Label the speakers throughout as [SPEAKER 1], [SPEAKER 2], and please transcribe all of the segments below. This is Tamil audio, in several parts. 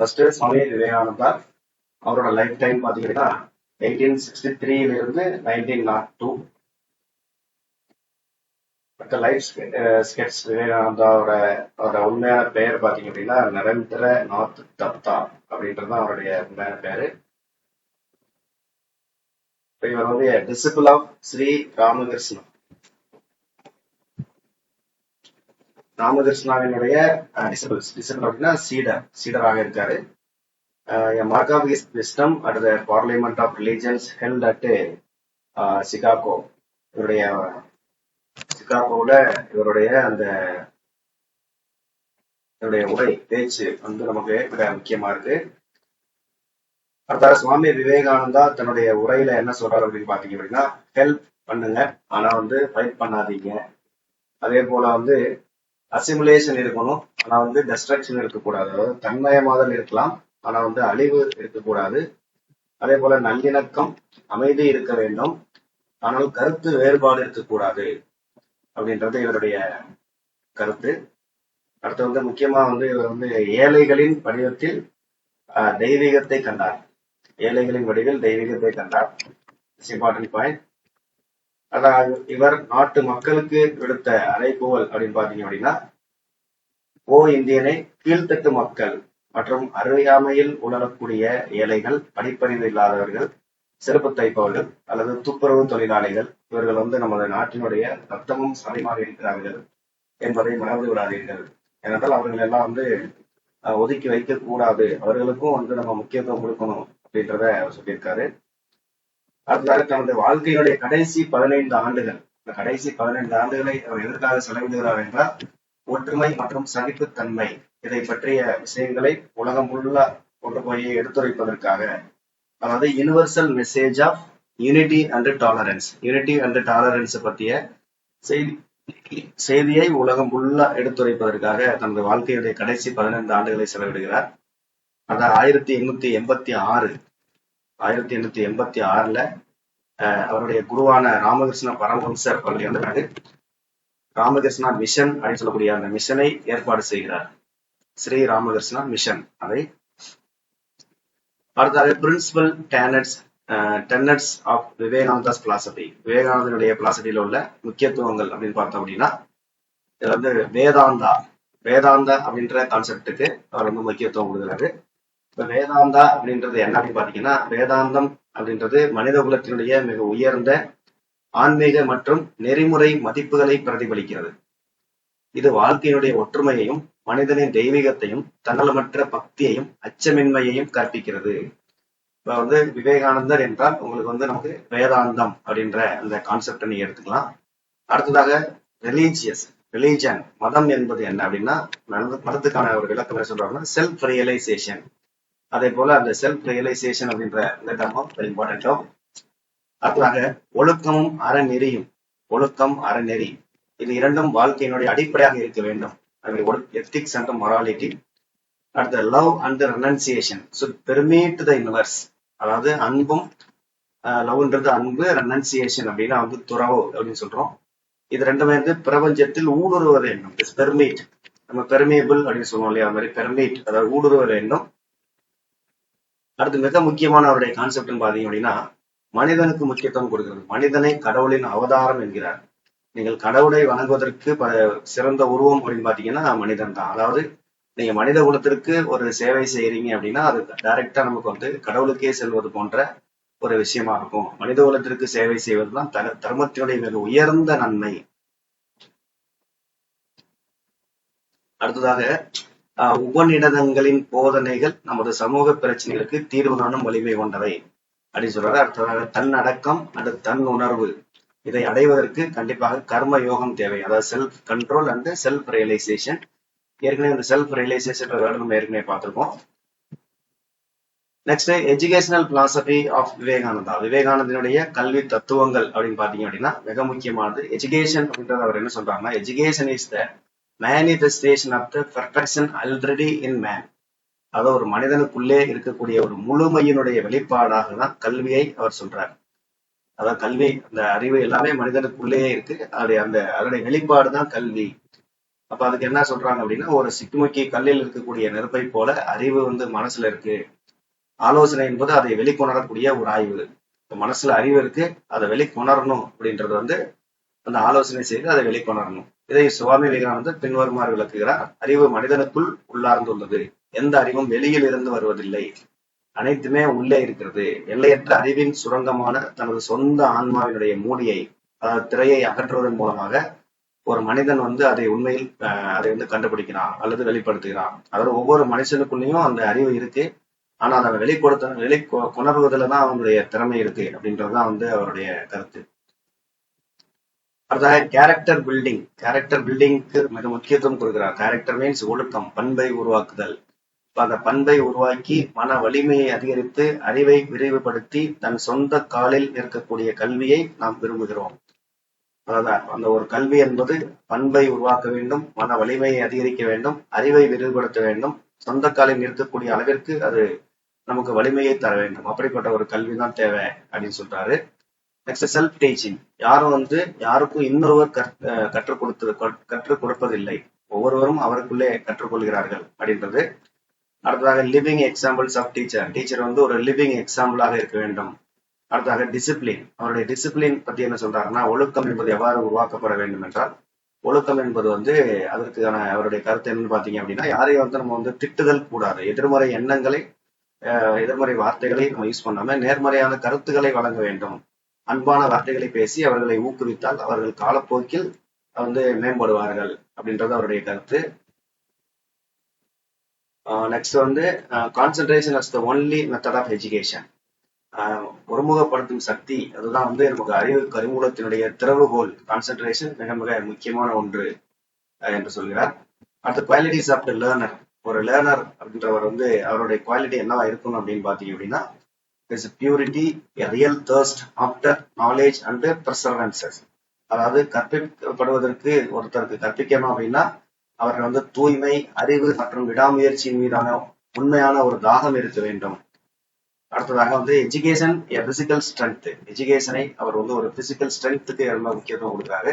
[SPEAKER 1] ஃபர்ஸ்ட் சுவாமி விவேகானந்தா அவரோட லைஃப் டைம் பாத்தீங்கன்னா 1863 இருந்து 1902. லைஃப் ஸ்கெட்ச் விவேகானந்தாவோட உண்மையான பெயர் பாத்தீங்க அப்படின்னா நரேந்திர நாத் தத்தா அப்படின்றது அவருடைய உண்மையான பேரு. இவர் வந்து டிசிபிள் ஆஃப் ஸ்ரீ ராமகிருஷ்ணன். ராமகிருஷ்ணாவினுடைய டிசிபிள் அப்படின்னா சீடராக இருக்காரு. Mark of wisdom at the parliament of religions held at Chicago. இவருடைய சிகாகோல இவருடைய உரை பேச்சு வந்து நமக்கு மிக முக்கியமா இருக்கு. அடுத்த சுவாமி விவேகானந்தா தன்னுடைய உரையில என்ன சொல்றாரு அப்படின்னு பாத்தீங்க அப்படின்னா, ஹெல்ப் பண்ணுங்க, ஆனா வந்து ஃபைட் பண்ணாதீங்க. அதே போல வந்து அசிமுலேஷன் இருக்கணும், ஆனா வந்து டெஸ்ட்ரக்ஷன் இருக்கக்கூடாது. அதாவது தன்மயமாதல் இருக்கலாம், ஆனா வந்து அழிவு இருக்கக்கூடாது. அதே போல நல்லிணக்கம், அமைதி இருக்க வேண்டும், ஆனால் கருத்து வேறுபாடு இருக்கக்கூடாது அப்படின்றது இவருடைய கருத்து. அடுத்து வந்து முக்கியமா வந்து இவர் வந்து ஏழைகளின் வடிவத்தில் தெய்வீகத்தை கண்டார். ஏழைகளின் வடிவில் தெய்வீகத்தை கண்டார். Important point. அதாவது இவர் நாட்டு மக்களுக்கு விடுத்த அறைகூவல் அப்படின்னு பாத்தீங்க அப்படின்னா, ஓ இந்தியனை, கீழ்த்தட்டு மக்கள் மற்றும் அறியாமையில் உணரக்கூடிய ஏழைகள், படிப்பறிவு இல்லாதவர்கள், செருப்பு தைப்பவர்கள் அல்லது துப்புரவு தொழிலாளிகள், இவர்கள் வந்து நமது நாட்டினுடைய ரத்தமும் சதையுமாக இருக்கிறார்கள் என்பதை மறந்து விடாதீர்கள். ஏனென்றால் அவர்கள் எல்லாம் வந்து ஒதுக்கி வைக்க கூடாது, அவர்களுக்கும் வந்து நம்ம முக்கியத்துவம் கொடுக்கணும் அப்படின்றத அவர் சொல்லியிருக்காரு. அடுத்ததாக தனது வாழ்க்கையினுடைய கடைசி 15 ஆண்டுகள், இந்த கடைசி 15 ஆண்டுகளை அவர் எதற்காக செலவிடுகிறார் என்றால், ஒற்றுமை மற்றும் சகிப்புத்தன்மை இதை பற்றிய விஷயங்களை உலகம் ஃபுல்லா கொண்டு போய் எடுத்துரைப்பதற்காக, அதாவது universal message of unity and tolerance, unity and tolerance பற்றிய செய்தியை உலகம் ஃபுல்லா எடுத்துரைப்பதற்காக தனது வாழ்க்கையுடைய கடைசி 15 ஆண்டுகளை செலவிடுகிறார். அதான் 1886 அவருடைய குருவான ராமகிருஷ்ண பரமஹம்சர் அவர்கள் இறந்தாரு. ராமகிருஷ்ணா மிஷன் அப்படின்னு சொல்லக்கூடிய அந்த மிஷனை ஏற்பாடு செய்கிறார், ஸ்ரீ ராமகிருஷ்ணா மிஷன். அதை அடுத்தது principal tenets of Vivekananda's philosophy, விவேகானந்தனுடைய பிலாசபியில உள்ள முக்கியத்துவங்கள் அப்படின்னு பார்த்தோம் அப்படின்னா, இதுல வந்து வேதாந்தா அப்படின்ற கான்செப்டுக்கு அவர் வந்து முக்கியத்துவம் கொடுக்குறாரு. இப்ப வேதாந்தா அப்படின்றது என்ன அப்படின்னு பாத்தீங்கன்னா, வேதாந்தம் அப்படின்றது மனித குலத்தினுடைய மிக உயர்ந்த ஆன்மீக மற்றும் நெறிமுறை மதிப்புகளை பிரதிபலிக்கிறது. இது வாழ்க்கையினுடைய ஒற்றுமையையும் மனிதனின் தெய்வீகத்தையும் தன்னலமற்ற பக்தியையும் அச்சமின்மையையும் கற்பிக்கிறது. இப்ப வந்து விவேகானந்தர் என்றால் உங்களுக்கு வந்து நமக்கு வேதாந்தம் அப்படின்ற அந்த கான்செப்டை நீங்க எடுத்துக்கலாம். அடுத்ததாக ரிலீஜன், மதம் என்பது என்ன அப்படின்னா, மதத்துக்கான ஒரு விளக்கம் என்ன சொல்றாங்கன்னா, செல்ஃப் ரியலைசேஷன். அதே போல அந்த செல்ஃப் ரியலைசேஷன் அப்படின்ற இந்த டர்மும் வெரி இம்பார்ட்டன்டோ. அடுத்ததாக ஒழுக்கம் அறநெறி இது இரண்டும் வாழ்க்கையினுடைய அடிப்படையாக இருக்க வேண்டும். Ethics and morality. அடுத்த love and renunciation should permeate the universe. அதாவது அன்பும், லவ்ன்றது அன்பு, ரெனன்சியேஷன் அப்படின்னா வந்து துறவு அப்படின்னு சொல்றோம். இது ரெண்டுமே வந்து பிரபஞ்சத்தில் ஊடுருவ வேண்டும். பெர்மீட், நம்ம பெர்மியபிள் அப்படின்னு சொல்லுவோம் இல்லையா, அது மாதிரி பெர்மீட், அதாவது ஊடுருவ வேண்டும். அடுத்து மிக முக்கியமான அவருடைய கான்செப்ட்னு பாத்தீங்க அப்படின்னா, மனிதனுக்கு முக்கியத்துவம் கொடுக்கிறது. மனிதனை கடவுளின் அவதாரம் என்கிறார். நீங்கள் கடவுளை வணங்குவதற்கு சிறந்த உருவம் அப்படின்னு பாத்தீங்கன்னா மனிதன் தான். அதாவது நீங்க மனித குலத்திற்கு ஒரு சேவை செய்யறீங்க அப்படின்னா அது டைரக்டா நமக்கு வந்து கடவுளுக்கே செல்வது போன்ற ஒரு விஷயமா இருக்கும். மனித குலத்திற்கு சேவை செய்வதுதான் தர்மத்தினுடைய மிக உயர்ந்த நன்மை. அடுத்ததாக உபநிடதங்களின் போதனைகள் நமது சமூக பிரச்சனைகளுக்கு தீர்வு காணும் வலிமை கொண்டவை அப்படின்னு சொல்றாரு. அடுத்ததாக தன்னடக்கம் அல்லது தன் உணர்வு, இதை அடைவதற்கு கண்டிப்பாக கர்ம யோகம் தேவை. அதாவது self control and self realization. ஏற்கனவே இந்த செல்ஃப் ரியலைசேஷன் நம்ம ஏற்கனவே பார்த்திருக்கோம். நெக்ஸ்ட் எஜுகேஷனல் பிலாசபி ஆஃப் விவேகானந்தனுடைய கல்வி தத்துவங்கள் அப்படின்னு பாத்தீங்க அப்படின்னா மிக முக்கியமானது எஜுகேஷன் அப்படின்றது. அவர் என்ன சொல்றாங்கன்னா, education is the manifestation of the perfection already in man. அதாவது ஒரு மனிதனுக்குள்ளே இருக்கக்கூடிய ஒரு முழுமையினுடைய வெளிப்பாடாக தான் கல்வியை அவர் சொல்றார். அதாவது கல்வி, அந்த அறிவு எல்லாமே மனிதனுக்குள்ளேயே இருக்கு. அதனுடைய வெளிப்பாடு தான் கல்வி. அப்ப அதுக்கு என்ன சொல்றாங்க அப்படின்னா, ஒரு சிக்குமுக்கி கல்லில் இருக்கக்கூடிய நெருப்பை போல அறிவு வந்து மனசுல இருக்கு. ஆலோசனை என்பது அதை வெளிக்கொணரக்கூடிய ஒரு ஆய்வு. இப்ப மனசுல அறிவு இருக்கு, அதை வெளிக்கொணரணும் அப்படின்றது வந்து அந்த ஆலோசனை செய்து அதை வெளிக்கொணரணும். இதை சுவாமி விவேகானந்தர் பின்வருமாறு விளக்குகிறார். அறிவு மனிதனுக்குள் உள்ளார்ந்துள்ளது. எந்த அறிவும் வெளியில் இருந்து வருவதில்லை. அனைத்துமே உள்ளே இருக்கிறது. எல்லையற்ற அறிவின் சுரங்கமான தனது சொந்த ஆன்மாவினுடைய மூடியை, திரையை அகற்றுவதன் மூலமாக ஒரு மனிதன் வந்து அதை உண்மையில் அதை வந்து கண்டுபிடிக்கிறான் அல்லது வெளிப்படுத்துகிறான். அதாவது ஒவ்வொரு மனுஷனுக்குள்ளேயும் அந்த அறிவு இருக்கு. ஆனா அதை கொணர்வதில்தான் அவனுடைய திறமை இருக்கு அப்படின்றதுதான் வந்து அவருடைய கருத்து. அடுத்ததாக கேரக்டர் பில்டிங். கேரக்டர் பில்டிங்க்கு மிக முக்கியத்துவம் கொடுக்கிறார். கேரக்டர் மீன்ஸ் ஒழுக்கம், பண்பை உருவாக்குதல். அந்த பண்பை உருவாக்கி மன வலிமையை அதிகரித்து அறிவை விரிவுபடுத்தி தன் சொந்த காலில் இருக்கக்கூடிய கல்வியை நாம் விரும்புகிறோம். அதாவது அந்த ஒரு கல்வி என்பது பண்பை உருவாக்க வேண்டும், மன வலிமையை அதிகரிக்க வேண்டும், அறிவை விரிவுபடுத்த வேண்டும், சொந்த காலில் இருக்கக்கூடிய அளவிற்கு அது நமக்கு வலிமையை தர வேண்டும். அப்படிப்பட்ட ஒரு கல்வி தான் தேவை அப்படின்னு சொல்றாரு. Next self teaching. யாரும் வந்து யாருக்கும் இன்னொருவர் கற்றுக் கொடுப்பதில்லை. ஒவ்வொருவரும் அவருக்குள்ளே கற்றுக்கொள்கிறார்கள் அப்படின்றது. அடுத்ததாக living examples of teacher. Teacher வந்து ஒரு லிவிங் எக்ஸாம்பிளாக இருக்க வேண்டும். அடுத்ததாக டிசிப்ளின். அவருடைய டிசிப்ளின் பத்தி என்ன சொல்றாருன்னா, ஒழுக்கம் என்பது எவ்வாறு உருவாக்கப்பட வேண்டும் என்றால், ஒழுக்கம் என்பது வந்து அதற்கான அவருடைய கருத்து என்னன்னு பாத்தீங்க அப்படின்னா, யாரையும் வந்து நம்ம வந்து திட்டுதல் கூடாது. எதிர்மறை எண்ணங்களை, எதிர்மறை வார்த்தைகளை நம்ம யூஸ் பண்ணாம நேர்மறையான கருத்துக்களை வழங்க வேண்டும். அன்பான வார்த்தைகளை பேசி அவர்களை ஊக்குவித்தால் அவர்கள் காலப்போக்கில் வந்து மேம்படுவார்கள் அப்படின்றது அவருடைய கருத்து. நெக்ஸ்ட் வந்து concentration is the only method of education. ஒருமுகப்படுத்தும் சக்தி அதுதான் வந்து நமக்கு அறிவு கருமூலத்தினுடைய திறவுகோல். கான்சென்ட்ரேஷன் மிக மிக முக்கியமான ஒன்று என்று சொல்கிறார். அடுத்த குவாலிட்டிஸ் ஆஃப் த லேர்னர். ஒரு லேர்னர் அப்படின்றவர் வந்து அவருடைய குவாலிட்டி என்னவா இருக்கும் அப்படின்னு பாத்தீங்க அப்படின்னா, purity, real thirst after knowledge and perseverances. அதாவது கற்பிக்கப்படுவதற்கு ஒருத்தருக்கு கற்பிக்கணும் அப்படின்னா அவர்கள் வந்து தூய்மை, அறிவு மற்றும் விடாமுயற்சியின் மீதான உண்மையான ஒரு தாகம் இருக்க வேண்டும். அடுத்ததாக வந்து எஜுகேஷன் பிசிக்கல் ஸ்ட்ரென்த். எஜுகேஷனை அவர் வந்து ஒரு பிசிக்கல் ஸ்ட்ரென்த்துக்கு ரொம்ப முக்கியத்துவம் கொடுக்குறாரு.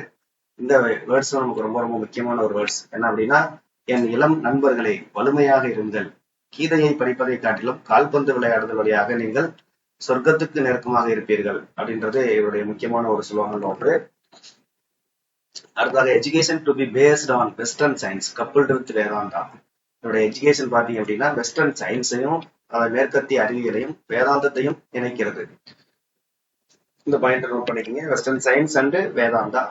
[SPEAKER 1] இந்த வேர்ட்ஸ் நமக்கு ரொம்ப ரொம்ப முக்கியமான ஒரு வேர்ட்ஸ். என்ன அப்படின்னா, என் இளம் நண்பர்களை வலிமையாக இருங்கள். கீதையை படிப்பதை காட்டிலும் கால்பந்து விளையாடுதல் வழியாக நீங்கள் சொர்க்கத்துக்கு நெருக்கமாக இருப்பீர்கள் அப்படின்றது இவருடைய முக்கியமான ஒரு ஸ்லோகன் ஒன்று. அடுத்ததாக education to be based on western science coupled with Vedanta. இவருடைய எஜுகேஷன் பார்த்தீங்க அப்படின்னா வெஸ்டர்ன் சயின்ஸையும் மேற்கத்திய அறிவியலையும் வேதாந்தத்தையும் இணைக்கிறது. இந்த பாயிண்ட் நோட் பண்ணிக்கீங்க, வெஸ்டர்ன் சயின்ஸ் அண்ட் வேதாந்தா.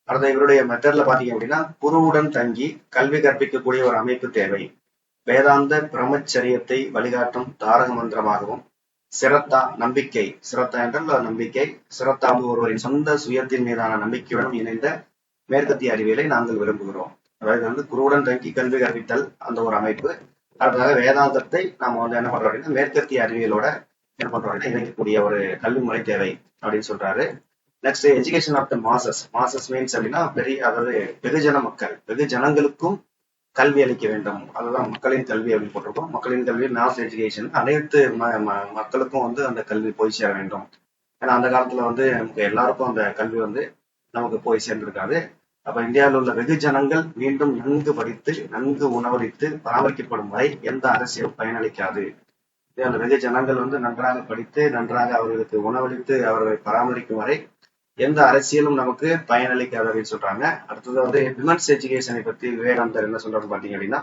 [SPEAKER 1] அடுத்த இவருடைய மெத்தட்ல பாத்தீங்க அப்படின்னா, குருவுடன் தங்கி கல்வி கற்பிக்கக்கூடிய ஒரு அமைப்பு தேவை. வேதாந்த பிரம்மச்சரியத்தை வழிகாட்டும் தாரக மந்திரமாகவும், சிரத்தா நம்பிக்கை, சிரத்தா என்றால் நம்பிக்கை, சிரத்தா ஒருவரின் சொந்த சுயத்தின் மீதான நம்பிக்கையுடன் இணைந்த மேற்கத்திய அறிவியலை நாங்கள் விரும்புகிறோம். அதாவது வந்து குருவுடன் தங்கி கல்வி கற்பித்தல் அந்த ஒரு அமைப்பு. அடுத்ததாக வேதாந்தத்தை நாம வந்து என்ன பண்றோம் அப்படின்னா மேற்கத்திய அறிவியலோட என்ன பண்றோம் அப்படின்னா இணைக்கக்கூடிய ஒரு கல்வி முறை தேவை அப்படின்னு சொல்றாரு. Next education of the masses. Masses means அப்படின்னா பெரிய, அதாவது வெகுஜன மக்கள், வெகுஜனங்களுக்கும் கல்வி அளிக்க வேண்டும். அதுதான் மக்களின் கல்வி அப்படின்னு போட்டிருக்கோம். மக்களின் கல்வி மாஸ் எஜுகேஷன், அனைத்து மக்களுக்கும் வந்து அந்த கல்வி போய் சேர வேண்டும். ஏன்னா அந்த காலத்துல வந்து நமக்கு எல்லாருக்கும் அந்த கல்வி வந்து நமக்கு போய் சேர்ந்திருக்காது. அப்ப இந்தியாவில் உள்ள வெகுஜனங்கள் மீண்டும் நன்கு படித்து நன்கு உணவளித்து பராமரிக்கப்படும் வரை எந்த அரசியலும் பயனளிக்காது. அந்த வெகுஜனங்கள் வந்து நன்றாக படித்து நன்றாக அவர்களுக்கு உணவளித்து அவர்களை பராமரிக்கும் வரை எந்த அரசியலும் நமக்கு பயனளிக்காது அப்படின்னு சொல்றாங்க. அடுத்தது வந்து விமன்ஸ் எஜுகேஷனை பத்தி விவேகானந்தர் என்ன சொல்றாரு பாத்தீங்க அப்படின்னா,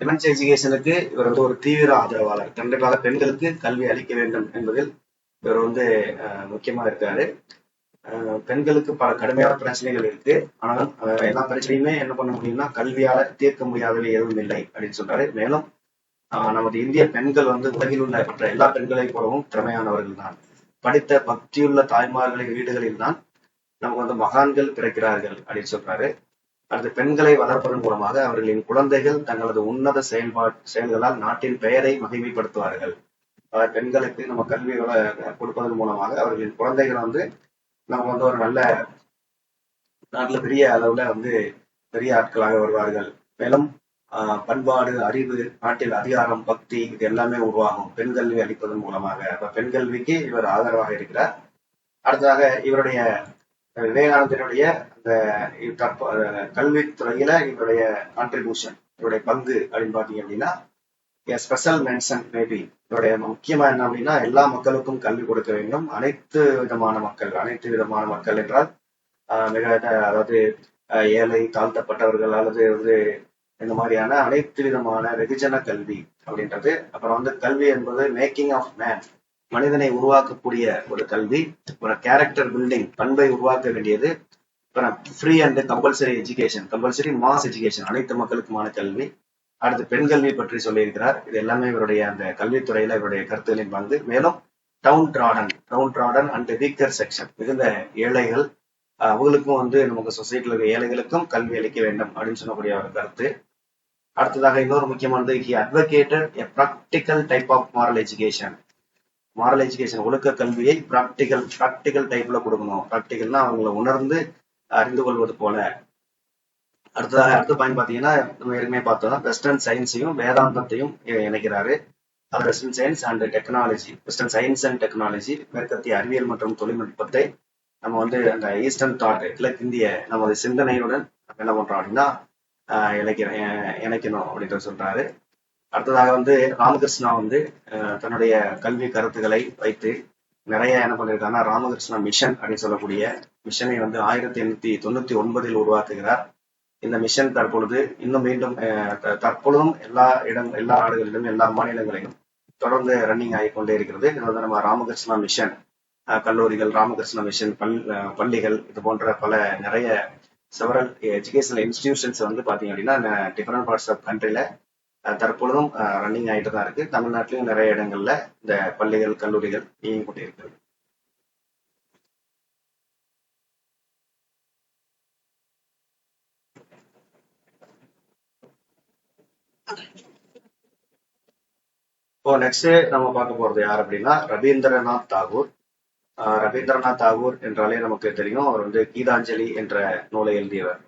[SPEAKER 1] விமன்ஸ் எஜுகேஷனுக்கு இவர் வந்து ஒரு தீவிர ஆதரவாளர். கண்டிப்பாக பெண்களுக்கு கல்வி அளிக்க வேண்டும் என்பதில் இவர் வந்து முக்கியமா இருக்காரு. பெண்களுக்கு பல கடுமையான பிரச்சனைகள் இருக்கு. ஆனால் எல்லா பிரச்சனையுமே என்ன பண்ண முடியும்னா கல்வியால தீர்க்க முடியாதவை எதுவும் இல்லை அப்படின்னு சொல்றாரு. மேலும் நமது இந்திய பெண்கள் வந்து உலகில் உள்ள மற்ற எல்லா பெண்களை போலவும் திறமையானவர்கள் தான். படித்த பக்தியுள்ள தாய்மார்களின் வீடுகளில் தான் நமக்கு வந்து மகான்கள் பிறக்கிறார்கள் அப்படின்னு சொல்றாரு. அடுத்து பெண்களை வளர்ப்பதன் மூலமாக அவர்களின் குழந்தைகள் தங்களது உன்னத செயல்களால் நாட்டின் பெயரை மகிமைப்படுத்துவார்கள். பெண்களுக்கு நம்ம கல்விகளை கொடுப்பதன் மூலமாக அவர்களின் குழந்தைகளை வந்து நம்ம வந்து ஒரு நல்ல நாட்டுல பெரிய அளவுல வந்து பெரிய ஆட்களாக வருவார்கள். மேலும் பண்பாடு, அறிவு, நாட்டில் அதிகாரம், பக்தி இது எல்லாமே உருவாகும் பெண் கல்வி அளிப்பதன் மூலமாக. அப்ப பெண் கல்விக்கு இவர் ஆதரவாக இருக்கிறார். அடுத்ததாக இவருடைய விவேகானந்தனுடைய அந்த கல்வித்துறையில இவருடைய கான்ட்ரிபியூஷன், இவருடைய பங்கு அப்படின்னு பாத்தீங்க அப்படின்னா ஸ்பெஷல் மென்ஷன் மேபி. இவருடைய முக்கியமா என்ன அப்படின்னா எல்லா மக்களுக்கும் கல்வி கொடுக்க வேண்டும். அனைத்து விதமான மக்கள் என்றால் மிக அதாவது ஏழை, தாழ்த்தப்பட்டவர்கள் அல்லது வந்து இந்த மாதிரியான அனைத்து விதமான வெகுஜன கல்வி அப்படின்றது. அப்புறம் வந்து கல்வி என்பது மேக்கிங் ஆஃப் மேன், மனிதனை உருவாக்கக்கூடிய ஒரு கல்வி, ஒரு கேரக்டர் பில்டிங், பண்பை உருவாக்க வேண்டியது. Free and compulsory education, compulsory mass education, அனைத்து மக்களுக்குமான கல்வி. அடுத்து பெண் கல்வி பற்றி சொல்லியிருக்கிறார். இது எல்லாமே இவருடைய அந்த கல்வித்துறையில இவருடைய கருத்துகளின் பங்கு. மேலும் down trodden and weaker section, மிகுந்த ஏழைகள், அவங்களுக்கும் வந்து நமக்கு சொசைட்டில இருக்க ஏழைகளுக்கும் கல்வி அளிக்க வேண்டும் அப்படின்னு சொல்லக்கூடிய ஒரு கருத்து. அடுத்ததாக இன்னொரு முக்கியமானது, he advocated a practical type of moral education. Moral education, ஒழுக்க கல்வியை ப்ராக்டிக்கல் டைப்ல கொடுக்கணும். ப்ராக்டிக்கல்னா அவங்களை உணர்ந்து அறிந்து கொள்வது போல. அடுத்த பாயிண்ட் பாத்தீங்கன்னா நம்ம ஏற்கனவே பார்த்தோம், வெஸ்டர்ன் சயின்ஸையும் வேதாந்தத்தையும் இணைக்கிறாரு. அது western science and technology, western science and technology, மேற்கத்திய அறிவியல் மற்றும் தொழில்நுட்பத்தை நம்ம வந்து அந்த ஈஸ்டர்ன் தாட், கிழக்கிந்திய நமது சிந்தனையுடன் என்ன பண்றோம் அப்படின்னா இணைக்கணும் அப்படின்ற சொல்றாரு. அடுத்ததாக வந்து ராமகிருஷ்ணா வந்து தன்னுடைய கல்வி கருத்துக்களை வைத்து நிறைய என்ன பண்ணிருக்காங்கன்னா ராமகிருஷ்ணா மிஷன் அப்படின்னு சொல்லக்கூடிய மிஷனை வந்து 1899 உருவாக்குகிறார். இந்த மிஷன் தற்பொழுது இன்னும் மீண்டும் தற்பொழுதும் எல்லா நாடுகளிலும் எல்லா மாநிலங்களிலும் தொடர்ந்து ரன்னிங் ஆகிக்கொண்டே இருக்கிறது. இது வந்து நம்ம ராமகிருஷ்ணா மிஷன் கல்லூரிகள், ராமகிருஷ்ண மிஷன் பள்ளிகள், இது போன்ற பல நிறைய செவரல் எஜுகேஷனல் இன்ஸ்டிடியூஷன்ஸ் வந்து பாத்தீங்க அப்படின்னா டிஃபரெண்ட் பார்ட்ஸ் ஆஃப் கண்ட்ரில தற்பொழுதும் ரன்னிங் ஆகிட்டு தான் இருக்கு. தமிழ்நாட்டிலும் நிறைய இடங்கள்ல இந்த பள்ளிகள், கல்லூரிகள் இயங்கிக் கொண்டே இருக்கிறது. இப்போ நெக்ஸ்ட் நம்ம பார்க்க போறது யார் அப்படின்னா ரவீந்திரநாத் தாகூர். ரவீந்திரநாத் தாகூர் என்றாலே நமக்கு தெரியும், அவர் வந்து கீதாஞ்சலி என்ற நூலை எழுதியவர்.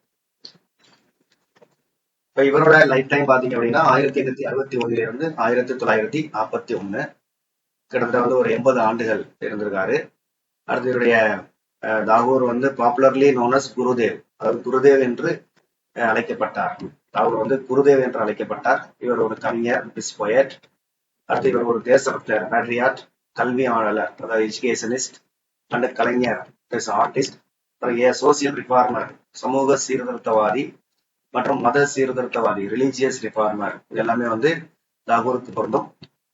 [SPEAKER 1] இப்ப இவரோட லைஃப் டைம் பாத்தீங்க அப்படின்னா 1861 இருந்து 1941, கிட்டத்தட்ட வந்து ஒரு 80 ஆண்டுகள் இருந்திருக்காரு. அடுத்து இவருடைய தாகூர் வந்து பாப்புலர்லி நோன் அஸ் குருதேவ், அதாவது குருதேவ் என்று அழைக்கப்பட்டார். தாகூர் வந்து குருதேவ் என்று அழைக்கப்பட்டார். இவர் ஒரு கவிஞர், போயட். அடுத்து இவர் ஒரு தேசபக்தர், பேட்ரியாட், கல்வியாளர், அதாவது educationist and Kalaignar, artist, social reformer, சமூக சீர்திருத்தவாதி மற்றும் மத சீர்திருத்தவாதி, ரிலீஜியஸ் ரிஃபார்மர். இது எல்லாமே வந்து தாகூருக்கு பொருந்தும்.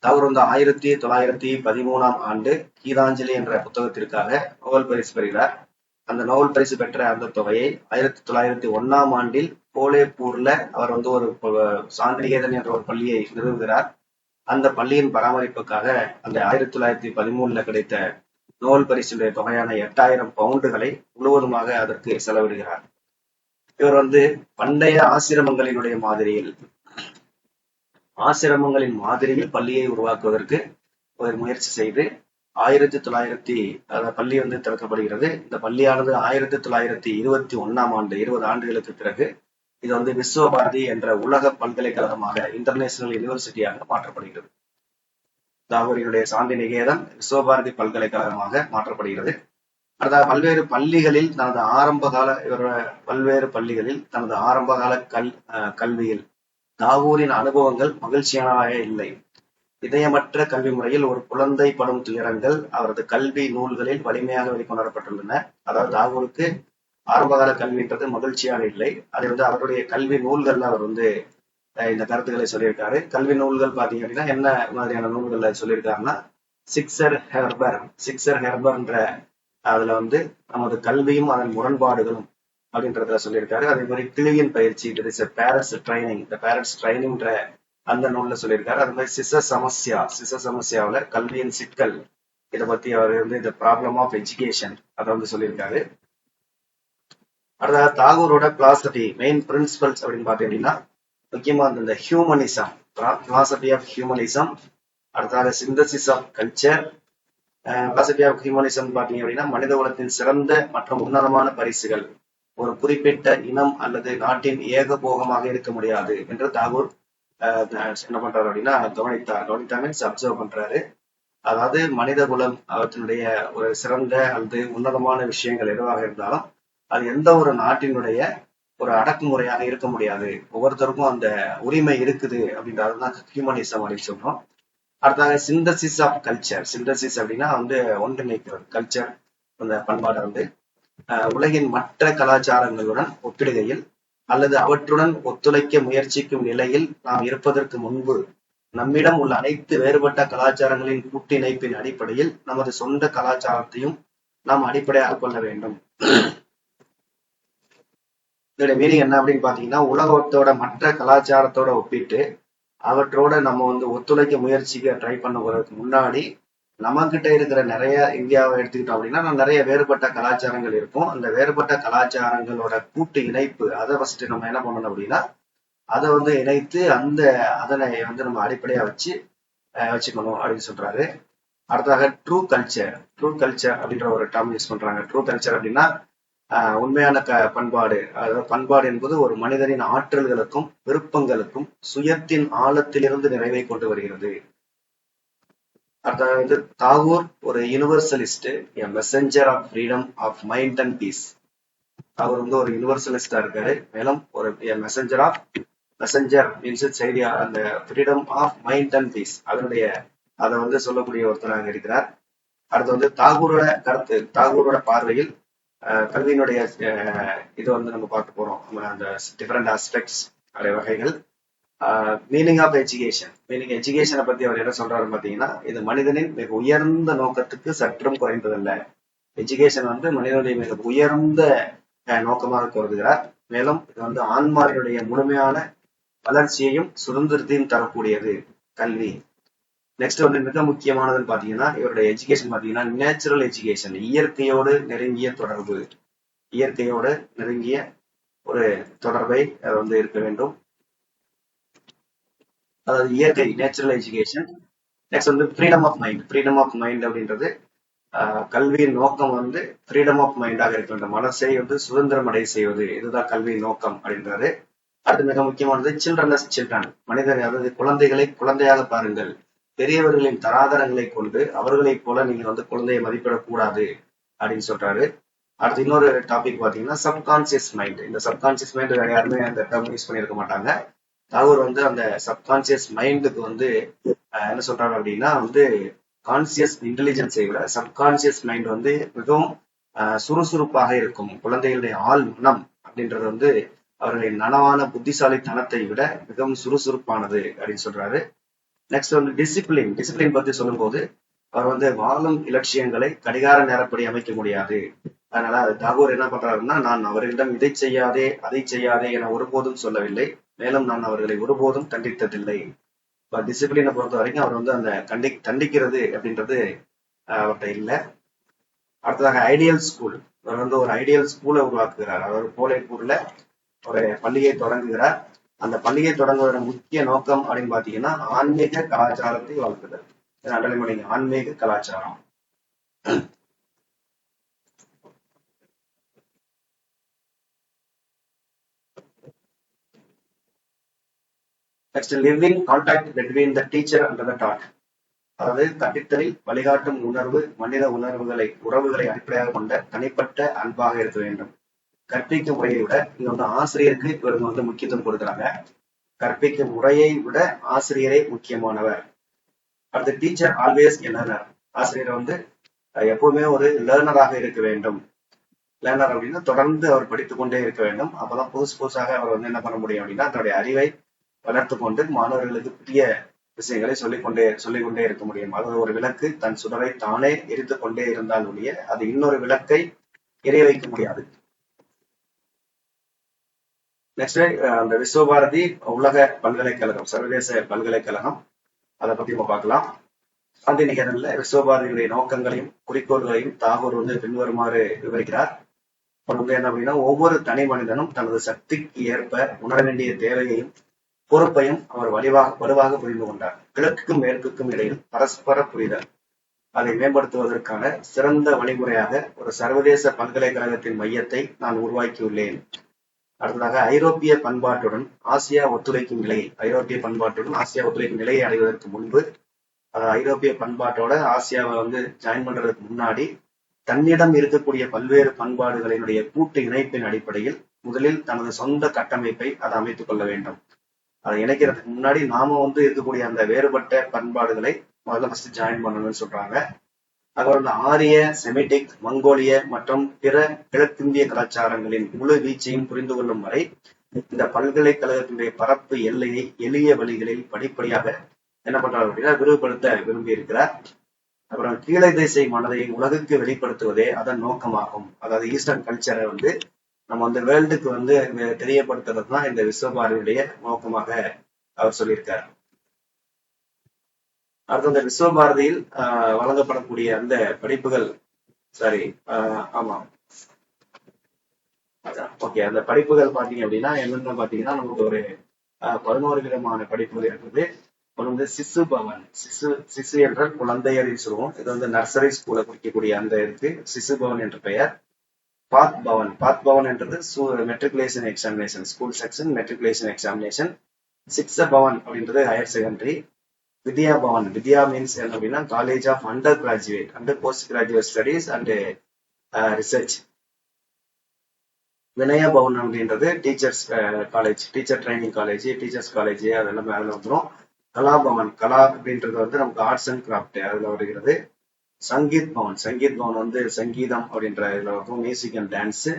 [SPEAKER 1] தாகூர் வந்து 1913 ஆண்டு கீதாஞ்சலி என்ற புத்தகத்திற்காக நோபல் பரிசு பெறுகிறார். அந்த நோபல் பரிசு பெற்ற அந்த தொகையை 1901 ஆண்டில் கோலேப்பூர்ல அவர் வந்து ஒரு சாந்திநிகேதன் என்ற ஒரு பள்ளியை நிறுவுகிறார். அந்த பள்ளியின் பராமரிப்புக்காக அந்த 1913 கிடைத்த நோபல் பரிசுடைய தொகையான 8000 பவுண்டுகளை முழுவதுமாக அதற்கு செலவிடுகிறார். இவர் வந்து பண்டைய ஆசிரமங்களின் மாதிரியில் பள்ளியை உருவாக்குவதற்கு ஒரு முயற்சி செய்து பள்ளி வந்து திறக்கப்படுகிறது. இந்த பள்ளியானது 1921 ஆண்டு, 20 ஆண்டுகளுக்கு பிறகு இது வந்து விஸ்வபாரதி என்ற உலக பல்கலைக்கழகமாக, இன்டர்நேஷனல் யூனிவர்சிட்டியாக மாற்றப்படுகிறது. தாகூரினுடைய சாந்தி நிகேதன் விஸ்வபாரதி பல்கலைக்கழகமாக மாற்றப்படுகிறது. அதாவது பல்வேறு பள்ளிகளில் தனது ஆரம்பகால கல்வியில் தாகூரின் அனுபவங்கள் மகிழ்ச்சியானதாக இல்லை. இதயமற்ற கல்வி முறையில் ஒரு குழந்தை படும் துயரங்கள் அவரது கல்வி நூல்களில் வலிமையாக வெளிக்கொணரப்பட்டுள்ளன. அதாவது தாகூருக்கு ஆரம்பகால கல்வின்றது மகிழ்ச்சியாக இல்லை. அது வந்து அவருடைய கல்வி நூல்கள்ல அவர் வந்து இந்த கருத்துக்களை சொல்லியிருக்காரு. கல்வி நூல்கள் பாத்தீங்க அப்படின்னா என்ன மாதிரியான நூல்கள்ல சொல்லியிருக்காருன்னா சிக்ஸர் ஹெர்பர்ன்ற அதுல வந்து நமது கல்வியும் அதன் முரண்பாடுகளும் அப்படின்றதுல சொல்லியிருக்காரு. அதே மாதிரி கிளியின் பயிற்சி, பேரண்ட்ஸ் ட்ரைனிங்ன்ற அந்த நூல்ல சொல்லியிருக்காரு. அது மாதிரி சிச சமஸ்யாவில் கல்வியின் சிக்கல், இதை பத்தி அவர் வந்து இந்த ப்ராப்ளம் ஆஃப் எஜுகேஷன் அதை வந்து சொல்லியிருக்காரு. அடுத்தது தாகூரோட பிலாசபி, மெயின் பிரின்சிபல்ஸ் அப்படின்னு பாத்தீங்கன்னா முக்கியமா இந்த ஹியூமனிசம், பிலாசபி ஆஃப் ஹியூமனிசம். அடுத்தது synthesis of culture. Philosophy of humanism பாத்தீங்க அப்படின்னா மனித குலத்தின் சிறந்த மற்றும் உன்னதமான பரிசுகள் ஒரு குறிப்பிட்ட இனம் அல்லது நாட்டின் ஏகபோகமாக இருக்க முடியாது என்று தாகூர் என்ன பண்றாரு அப்படின்னா கவனித்தா மீன்ஸ் அப்சர்வ் பண்றாரு. அதாவது மனித குலம் அவற்றினுடைய ஒரு சிறந்த அல்லது உன்னதமான விஷயங்கள் எதுவாக இருந்தாலும் அது எந்த ஒரு நாட்டினுடைய ஒரு அடக்குமுறையாக இருக்க முடியாது. ஒவ்வொருத்தருக்கும் அந்த உரிமை இருக்குது அப்படின்றதுதான் ஹியூமனிசம் அப்படின்னு சொல்றோம். அடுத்ததாக சிந்தசிஸ் ஆஃப் கல்ச்சர். சிந்தசிஸ் அப்படின்னா ஒன்றிணைக்கிறது. கல்ச்சர் அந்த பண்பாடை உலகின் மற்ற கலாச்சாரங்களுடன் ஒப்பிடுகையில் அல்லது அவற்றுடன் ஒத்துழைக்க முயற்சிக்கும் நிலையில் நாம் இருப்பதற்கு முன்பு நம்மிடம் உள்ள அனைத்து வேறுபட்ட கலாச்சாரங்களின் கூட்டிணைப்பின் அடிப்படையில் நமது சொந்த கலாச்சாரத்தையும் நாம் அடிப்படையாக கொள்ள வேண்டும். இதோட மீனிங் என்ன அப்படின்னு பாத்தீங்கன்னா, உலகத்தோட மற்ற கலாச்சாரத்தோட ஒப்பிட்டு அவற்றோட நம்ம ஒத்துழைக்க முயற்சிக்க ட்ரை பண்ணுவதற்கு முன்னாடி நம்ம கிட்ட இருக்கிற நிறைய இந்தியாவை எடுத்துக்கிட்டோம் அப்படின்னா நிறைய வேறுபட்ட கலாச்சாரங்கள் இருக்கும். அந்த வேறுபட்ட கலாச்சாரங்களோட கூட்டு இணைப்பு அதை ஃபர்ஸ்ட் நம்ம என்ன பண்ணணும் அப்படின்னா அதை இணைத்து அதனை நம்ம அடிப்படையா வச்சுக்கணும் அப்படின்னு சொல்றாரு. அடுத்ததாக ட்ரூ கல்ச்சர். ட்ரூ கல்ச்சர் அப்படின்ற ஒரு டேர்ம் யூஸ் பண்றாங்க. ட்ரூ கல்ச்சர் அப்படின்னா உண்மையான பண்பாடு. அதாவது பண்பாடு என்பது ஒரு மனிதனின் ஆற்றல்களுக்கும் விருப்பங்களுக்கும் சுயத்தின் ஆழத்திலிருந்து நிறைவை கொண்டு வருகிறது. அதாவது தாகூர் ஒரு universalist, messenger of freedom of mind and peace. அவர் ஒரு யூனிவர்சலிஸ்டா இருக்காரு. மேலும் ஒரு மெசஞ்சர் மீன்ஸ் செய்தி, அந்த freedom of mind and peace அதை சொல்லக்கூடிய ஒருத்தராக இருக்கிறார். அடுத்து தாகூரோட கருத்து, தாகூரோட பார்வையில் கல்வியினுடைய இது நம்ம பார்க்க போறோம். அந்த டிஃபரெண்ட் ஆஸ்பெக்ட்ஸ் வகைகள். Meaning of education. எஜுகேஷனை பத்தி அவர் என்ன சொல்றாரு பாத்தீங்கன்னா, இது மனிதனின் மிக உயர்ந்த நோக்கத்துக்கு சற்றும் குறைந்ததல்ல. எஜுகேஷன் மனிதனுடைய மிக உயர்ந்த நோக்கமாக கருதுகிறார். மேலும் இது ஆன்மாவினுடைய முழுமையான வளர்ச்சியையும் சுதந்திரத்தையும் தரக்கூடியது கல்வி. நெக்ஸ்ட் மிக முக்கியமானதுன்னு பாத்தீங்கன்னா, இவருடைய எஜுகேஷன் பாத்தீங்கன்னா நேச்சுரல் எஜுகேஷன். இயற்கையோடு நெருங்கிய தொடர்பு, இயற்கையோடு நெருங்கிய ஒரு தொடர்பை இருக்க வேண்டும். அதாவது இயற்கை, natural education. Next freedom of mind. Freedom of mind அப்படின்றது கல்வியின் நோக்கம் ஃப்ரீடம் ஆஃப் மைண்டாக இருக்க வேண்டும். மனசை சுதந்திரம் அடைய செய்வது, இதுதான் கல்வியின் நோக்கம் அப்படின்றது. அடுத்து மிக முக்கியமானது சில்ட்ரன் அஸ் சில்ட்ரன். மனிதர், அதாவது குழந்தைகளை குழந்தையாக பாருங்கள். பெரியவர்களின் தராதரங்களை கொண்டு அவர்களைப் போல நீங்க குழந்தையை மதிப்பிடக்கூடாது அப்படின்னு சொல்றாரு. அடுத்து இன்னொரு டாபிக் பாத்தீங்கன்னா சப்கான்சியஸ் மைண்ட். இந்த சப்கான்சியஸ் மைண்ட் வேற யாருமே அந்த டேர்ம் யூஸ் பண்ணியிருக்க மாட்டாங்க. தாகூர் அந்த சப்கான்சியஸ் மைண்டுக்கு என்ன சொல்றாரு அப்படின்னா கான்சியஸ் இன்டெலிஜென்ஸை விட சப்கான்சியஸ் மைண்ட் மிகவும் சுறுசுறுப்பாக இருக்கும். குழந்தைகளுடைய ஆள் மனம் அப்படின்றது அவர்களின் நனவான புத்திசாலித்தனத்தை விட மிகவும் சுறுசுறுப்பானது அப்படின்னு சொல்றாரு. Next discipline. டிசிப்ளின் பத்தி சொல்லும் போது அவர் வாழும் இலட்சியங்களை கடிகார நேரப்படி அமைக்க முடியாது. அதனால தாகூர் என்ன பண்றாருன்னா, நான் அவர்களிடம் இதை செய்யாதே அதை செய்யாதே என ஒருபோதும் சொல்லவில்லை. மேலும் நான் அவர்களை ஒருபோதும் தண்டித்ததில்லை. இப்ப டிசிப்ளினை பொறுத்த வரைக்கும் அவர் அந்த தண்டிக்கிறது அப்படின்றது அவர்கிட்ட இல்லை. அடுத்ததாக ஐடியல் ஸ்கூல். அவர் ஒரு ஐடியல் ஸ்கூலை உருவாக்குகிறார். அதாவது கோலைப்பூர்ல ஒரு பள்ளியை தொடங்குகிறார். அந்த பள்ளியை தொடங்குவதோட முக்கிய நோக்கம் அப்படின்னு பாத்தீங்கன்னா ஆன்மீக கலாச்சாரத்தை வளர்க்குதல். ஆன்மீக கலாச்சாரம். Next, living contact between the teacher and the taught. அதாவது கற்பித்தலில் வழிகாட்டும் உணர்வு மனித உறவுகளை அடிப்படையாக கொண்ட தனிப்பட்ட அன்பாக இருக்க வேண்டும். கற்பிக்கும் முறையை விட இங்க ஆசிரியருக்கு இவங்க முக்கியத்துவம் கொடுக்குறாங்க. கற்பிக்கும் முறையை விட ஆசிரியரே முக்கியமானவர். அடுத்த டீச்சர் ஆல்வேஸ் எ லேர்னர். ஆசிரியர் எப்பவுமே ஒரு லேர்னராக இருக்க வேண்டும். லேர்னர் அப்படின்னா தொடர்ந்து அவர் படித்துக் கொண்டே இருக்க வேண்டும். அப்பதான் புதுசாக அவர் என்ன பண்ண முடியும் அப்படின்னா தன்னுடைய அறிவை வளர்த்து கொண்டு மாணவர்களுக்கு புதிய விஷயங்களை சொல்லிக்கொண்டே இருக்க முடியும். அதாவது ஒரு விளக்கு தன் சுடரை தானே எரித்து கொண்டே இருந்தால் ஒழிய அது இன்னொரு விளக்கை எரிய வைக்க முடியாது. நெக்ஸ்ட் அந்த விஸ்வபாரதி உலக பல்கலைக்கழகம், சர்வதேச பல்கலைக்கழகம், அதை பத்தி நம்ம பார்க்கலாம். சாந்தி நிகேதன்ல விஸ்வபாரதியுடைய நோக்கங்களையும் குறிக்கோள்களையும் தாகூர் பின்வருமாறு விவரிக்கிறார். என்ன அப்படின்னா, ஒவ்வொரு தனி மனிதனும் தனது சக்திக்கு ஏற்ப உணர வேண்டிய தேவையையும் பொறுப்பையும் அவர் வலுவாக புரிந்து கொண்டார். கிழக்குக்கும் மேற்குக்கும் இடையில் பரஸ்பர புரிதல் அதை மேம்படுத்துவதற்கான சிறந்த வழிமுறையாக ஒரு சர்வதேச பல்கலைக்கழகத்தின் மையத்தை நான் உருவாக்கியுள்ளேன். அடுத்ததாக ஐரோப்பிய பண்பாட்டுடன் ஆசியா ஒத்துழைக்கும் நிலையை அடைவதற்கு முன்பு ஐரோப்பிய பண்பாட்டோட ஆசியாவை வந்து ஜாயின் பண்றதுக்கு முன்னாடி தன்னிடம் இருக்கக்கூடிய பல்வேறு பண்பாடுகளினுடைய கூட்டு இணைப்பின் அடிப்படையில் முதலில் தனது சொந்த கட்டமைப்பை அதை அமைத்துக் கொள்ள வேண்டும். அதை இணைக்கிறதுக்கு முன்னாடி நாம வந்து இருக்கக்கூடிய அந்த வேறுபட்ட பண்பாடுகளை முதல்ல ஃபர்ஸ்ட் ஜாயின் பண்ணணும்னு சொல்றாங்க. அப்புறம் இந்த ஆரிய, செமிட்டிக், மங்கோலிய மற்றும் பிற கிழக்கிந்திய கலாச்சாரங்களின் முழு வீச்சையும் புரிந்து கொள்ளும் வரை இந்த பல்கலைக்கழகத்தினுடைய பரப்பு எல்லையை எளிய வழிகளில் படிப்படியாக என்ன பண்றாரு அப்படின்னா விரிவுபடுத்த விரும்பி இருக்கிறார். அப்புறம் கீழே தேசிய மனதை உலகுக்கு வெளிப்படுத்துவதே அதன் நோக்கமாகும். அதாவது ஈஸ்டர்ன் கல்ச்சரை வந்து நம்ம வந்து வேர்ல்டுக்கு வந்து தெரியப்படுத்துறது தான் இந்த விஸ்வபாரதியுடைய நோக்கமாக அவர் சொல்லியிருக்கார். அடுத்து இந்த விஸ்வபாரதியில் வழங்கப்படக்கூடிய அந்த படிப்புகள் ஆமா ஓகே, அந்த படிப்புகள் பாத்தீங்க அப்படின்னா என்னென்ன பாத்தீங்கன்னா நமக்கு ஒரு 11 விதமான படிப்புகள் இருக்குது. ஒன்று வந்து சிசு பவன், சிசு என்றால் குழந்தையர்னு சொல்லுவோம். இது வந்து நர்சரி ஸ்கூலை குறிக்கக்கூடிய அந்த இருக்கு சிசு பவன் என்ற பெயர். பாத் பவன் என்றது matriculation examination, school section matriculation examination. Shiksha Bhavan அப்படின்றது higher secondary. Vidya Bhavan, Vidya means என்ன அப்படின்னா college of under graduate and post graduate studies and research. Vinaya Bhavan அப்படின்றது teachers college, teacher training college, teachers college அதெல்லாமே அதுல வந்துடும். கலாபவன், கலா அப்படின்றது வந்து நமக்கு ஆர்ட்ஸ் அண்ட் கிராஃப்ட் அதுல வருகிறது. சங்கீத் பவன் வந்து சங்கீதம் அப்படின்ற இதுல வரும், மியூசிக் அண்ட் டான்ஸ்.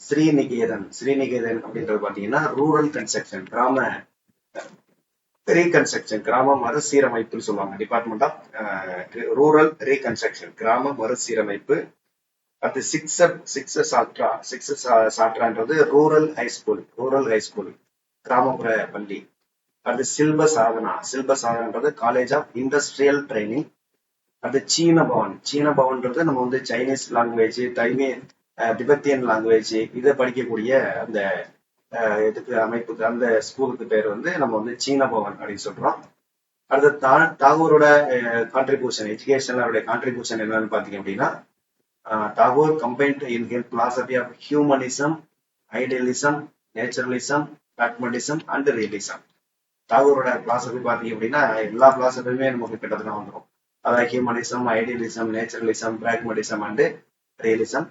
[SPEAKER 1] ஸ்ரீநிகேதன் அப்படின்றது பாத்தீங்கன்னா ரூரல் கன்ஸ்ட்ரக்ஷன், கிராம ரீகன்ஸ்ட்ரக்ஷன், கிராம மறுசீரமைப்புன்னு சொல்லுவாங்க. டிபார்ட்மெண்ட் ஆஃப் ரூரல் ரீகன்ஸ்ட்ரக்ஷன், கிராம மறுசீரமைப்பு. அது சிக்ஸ் சாட்ரான்றது ரூரல் ஹைஸ்கூல், கிராமப்புற பள்ளி. அது சில்ப சாதனான்றது காலேஜ் ஆஃப் இண்டஸ்ட்ரியல் ட்ரைனிங். அது சீன பவன்ன்றது நம்ம வந்து சைனீஸ் லாங்குவேஜ், திபெத்தியன் லாங்குவேஜ் இதை படிக்கக்கூடிய அந்த இதுக்கு அமைப்புக்கு அந்த ஸ்கூலுக்கு பேர் வந்து நம்ம வந்து சீன பவன் அப்படின்னு சொல்றோம். அடுத்து தாகூரோட கான்ட்ரிபியூஷன், எஜுகேஷனோட கான்ட்ரிபியூஷன் என்னன்னு பாத்தீங்க அப்படின்னா Tagore combined in his philosophy of humanism, idealism, naturalism, pragmatism and realism. தாகூரோட பிலாசபி பாத்தீங்க அப்படின்னா எல்லா பிலாசபியுமே நமக்கு கிட்டத்தட்ட வந்துடும். அதாவது humanism, idealism, naturalism, pragmatism and realism.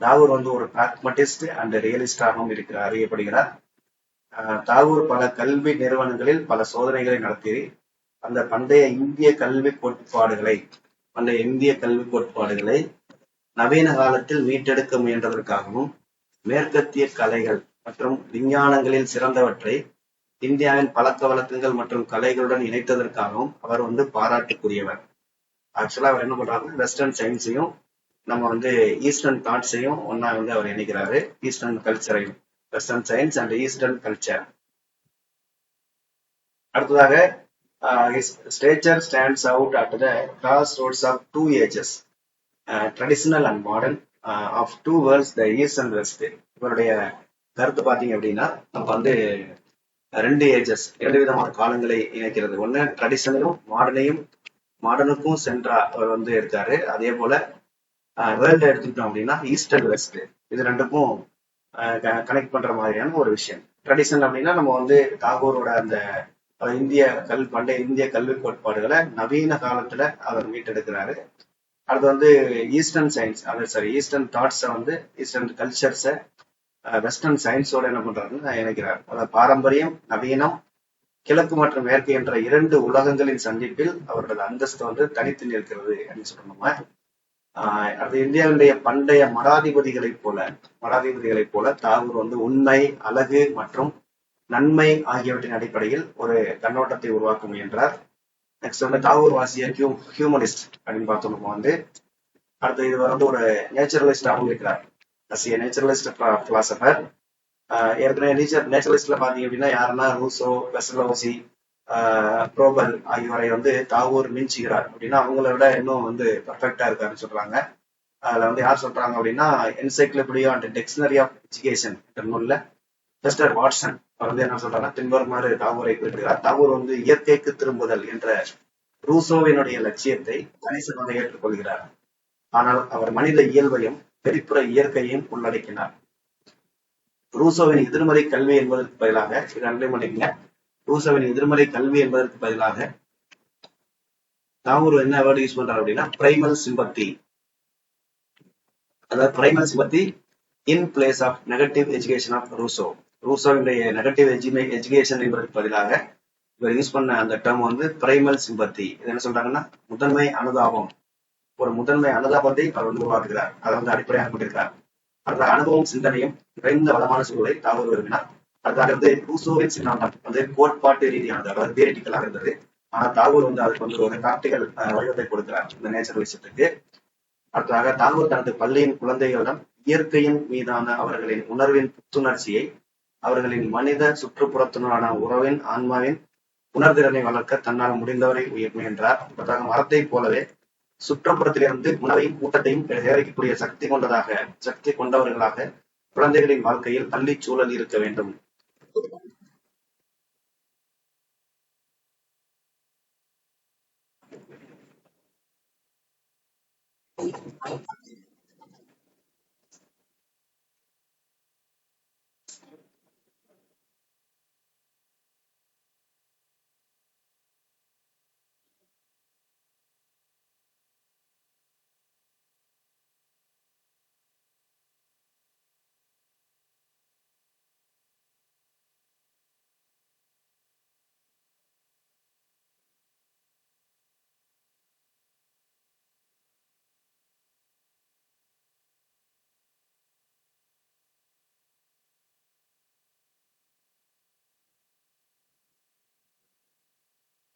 [SPEAKER 1] Tagore வந்து ஒரு பிராக்மட்டிஸ்ட் அண்ட் ரியலிஸ்டாகவும் அறியப்படுகிறார். தாகூர் பல கல்வி நிறுவனங்களில் பல சோதனைகளை நடத்தி அந்த பண்டைய இந்திய கல்வி கோட்பாடுகளை நவீன காலத்தில் மீட்டெடுக்க முயன்றதற்காகவும் மேற்கத்திய கலைகள் மற்றும் விஞ்ஞானங்களில் சிறந்தவற்றை இந்தியாவின் பழக்க வழக்கங்கள் மற்றும் கலைகளுடன் இணைத்ததற்காகவும் அவர் வந்து பாராட்டுக்குரியவர். ஆக்சுவலா அவர் என்ன பண்றாரு, வெஸ்டர்ன் சயின்ஸையும் நம்ம வந்து ஈஸ்டர்ன் தாட்ஸையும் ஒன்னா வந்து அவர் இணைக்கிறாரு, ஈஸ்டர்ன் கல்ச்சரையும். Western science and eastern culture. அடுத்ததாக his stature stands out at the crossroads of two ages, traditional and modern, of two worlds, the east and west. இவருடைய கருத்து பார்த்தீங்க அப்படின்னா நம்ம வந்து 2 ஏஜஸ், 2 விதமான காலங்களை இணைக்கிறது. ஒன்று ட்ரெடிஷனலும் மாடர்னுக்கும் சென்ட்ரா அவர் வந்து இருக்காரு. அதே போல வேர்ல்டு எடுத்துக்கிட்டோம் அப்படின்னா ஈஸ்ட் அண்ட் வெஸ்ட், இது ரெண்டுக்கும் கனெக்ட் பண்ற மாதிரியான ஒரு விஷயம். ட்ரெடிஷனல் அப்படின்னா நம்ம வந்து தாகூரோட அந்த பண்டைய இந்திய கல்வி கோட்பாடுகளை நவீன காலத்துல அவர் மீட்டெடுக்கிறாரு. அது வந்து ஈஸ்டர்ன் சயின்ஸ், ஈஸ்டர்ன் தாட்ஸை வந்து ஈஸ்டர்ன் கல்ச்சர்ஸை வெஸ்டர்ன் சயின்ஸோட என்ன பண்றாருன்னு இணைக்கிறார். அதாவது பாரம்பரியம், நவீனம், கிழக்கு மற்றும் மேற்கு என்ற 2 உலகங்களின் சந்திப்பில் அவர்களது அந்தஸ்து வந்து தனித்து நிற்கிறது அப்படின்னு சொல்லணுமா. அது இந்தியாவுடைய பண்டைய மடாதிபதிகளைப் போல தாகூர் வந்து உண்மை, அழகு மற்றும் நன்மை ஆகியவற்றின் அடிப்படையில் ஒரு கண்ணோட்டத்தை உருவாக்க முயன்றார். நெக்ஸ்ட் வந்து தாகூர் வாசிய ஹியூமனிஸ்ட் அப்படின்னு பார்த்தோம். நம்ம வந்து அடுத்து இது வந்து ஒரு நேச்சுரலிஸ்டாகவும் இருக்கிறார். Naturalist philosopher. ஏற்கனவே நேச்சுரலிஸ்ட்ல பாத்தீங்க அப்படின்னா யாருன்னா ரூசோ, பெசலோசி, ப்ரோபல் ஆகியோரை வந்து தாகூர் மிஞ்சுகிறார் அப்படின்னா அவங்கள விட இன்னும் வந்து பர்ஃபெக்டா இருக்காருன்னு சொல்றாங்க. அதுல வந்து யார் சொல்றாங்க அப்படின்னா encyclopedia and dictionary of education என்ற நூல்ல மிஸ்டர் வாட்சன் அவர் வந்து என்ன சொல்றாங்கன்னா பின்வருமாறு தாகூரை குறிப்பிடுகிறார். தாகூர் வந்து இயற்கைக்கு திரும்புதல் என்ற ரூசோவினுடைய லட்சியத்தை கணிசமாக ஏற்றுக்கொள்கிறார். ஆனால் அவர் மனித இயல்பையும் வெளிப்புற இயற்கையையும் உள்ளடக்கினார். ரூசோவின் எதிர்மறை கல்வி என்பதற்கு பதிலாக ரூசோவின் எதிர்மறை கல்வி என்பதற்கு பதிலாக தாகூர் என்ன வேர்டு யூஸ் பண்றாரு அப்படின்னா பிரைமல் சிம்பத்தி. அதாவது primal sympathy in place of negative education of Rousseau. ரூசோவினுடைய நெகட்டிவ் எஜுகேஷன் என்பதற்கு பதிலாக இவர் யூஸ் பண்ண அந்த டேர்ம் வந்து பிரைமல் சிம்பத்தி. இது என்ன சொல்றாங்கன்னா முதன்மை அனுதாபம். ஒரு முதன்மை அனுதாபத்தை அவர் வந்து உருவாக்குகிறார். அதை வந்து அடிப்படையாக கொண்டிருக்கிறார். அந்த அனுபவம் சிந்தனையும் நிறைந்த வளமான சூழலை தாகூர் விரும்பினார். அதுக்காக வந்து ரூசோவின் சித்தாந்தம் வந்து கோட்பாட்டு ரீதியானது, அதாவது தியரிட்டிக்கலாக இருந்தது. ஆனா தாகூர் வந்து அதுக்கு வந்து ஒரு பிராக்டிகல் வடிவத்தை கொடுக்கிறார் இந்த நேச்சர் விஷயத்துக்கு. அடுத்ததாக தாகூர் தனது பள்ளியின் குழந்தைகளிடம் இயற்கையின் மீதான அவர்களின் உணர்வின் புத்துணர்ச்சியை, அவர்களின் மனித சுற்றுப்புறத்தினரான உறவின் ஆன்மாவின் உணர்திறனை வளர்க்க தன்னால் முடிந்தவரை முயன்றார். அடுத்ததாக மரத்தை போலவே சுற்றுப்புறத்திலிருந்து உணவையும் ஊட்டத்தையும் சேகரிக்கக்கூடிய சக்தி கொண்டவர்களாக குழந்தைகளின் வாழ்க்கையில் பள்ளி சூழல் இருக்க வேண்டும்.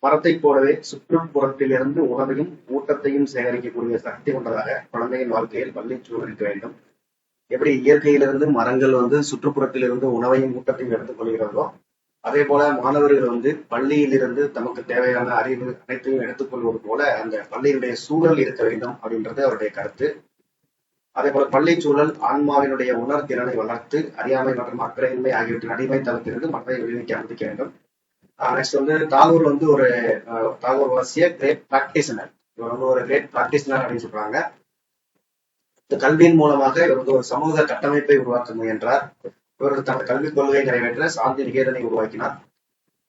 [SPEAKER 1] மரத்தைப் போலவே சுற்றுப்புறத்திலிருந்து உணவையும் ஊட்டத்தையும் சேகரிக்கக்கூடிய சக்தி கொண்டதாக குழந்தையின் வாழ்க்கையில் பள்ளி சூழல் இருக்க வேண்டும். எப்படி இயற்கையிலிருந்து மரங்கள் வந்து சுற்றுப்புறத்திலிருந்து உணவையும் ஊட்டத்தையும் எடுத்துக் கொள்கிறதோ, அதே போல மாணவர்கள் வந்து பள்ளியிலிருந்து தமக்கு தேவையான அறிவு அனைத்தையும் எடுத்துக்கொள்வது போல அந்த பள்ளியினுடைய சூழல் இருக்க வேண்டும் அப்படின்றது அவருடைய கருத்து. அதே போல பள்ளி சூழல் ஆன்மாவினுடைய உணர்திறனை வளர்த்து அறியாமை மற்றும் அக்கறையின்மை ஆகியவற்றின் அடிமைத்தளத்திலிருந்து மக்களை விடுவிக்க அனுமதிக்க வேண்டும். நெக்ஸ்ட் வந்து தாகூர் வந்து தாகூர் வாசிய கிரேட் பிராக்டிஷனர். இவர் வந்து ஒரு கிரேட் பிராக்டிஷனர் அப்படின்னு சொல்றாங்க. இந்த கல்வியின் மூலமாக இவர் வந்து ஒரு சமூக கட்டமைப்பை உருவாக்க முயன்றார். இவர் தனது கல்விக் கொள்கையை நிறைவேற்ற சாந்தி நிகேதனை உருவாக்கினார்.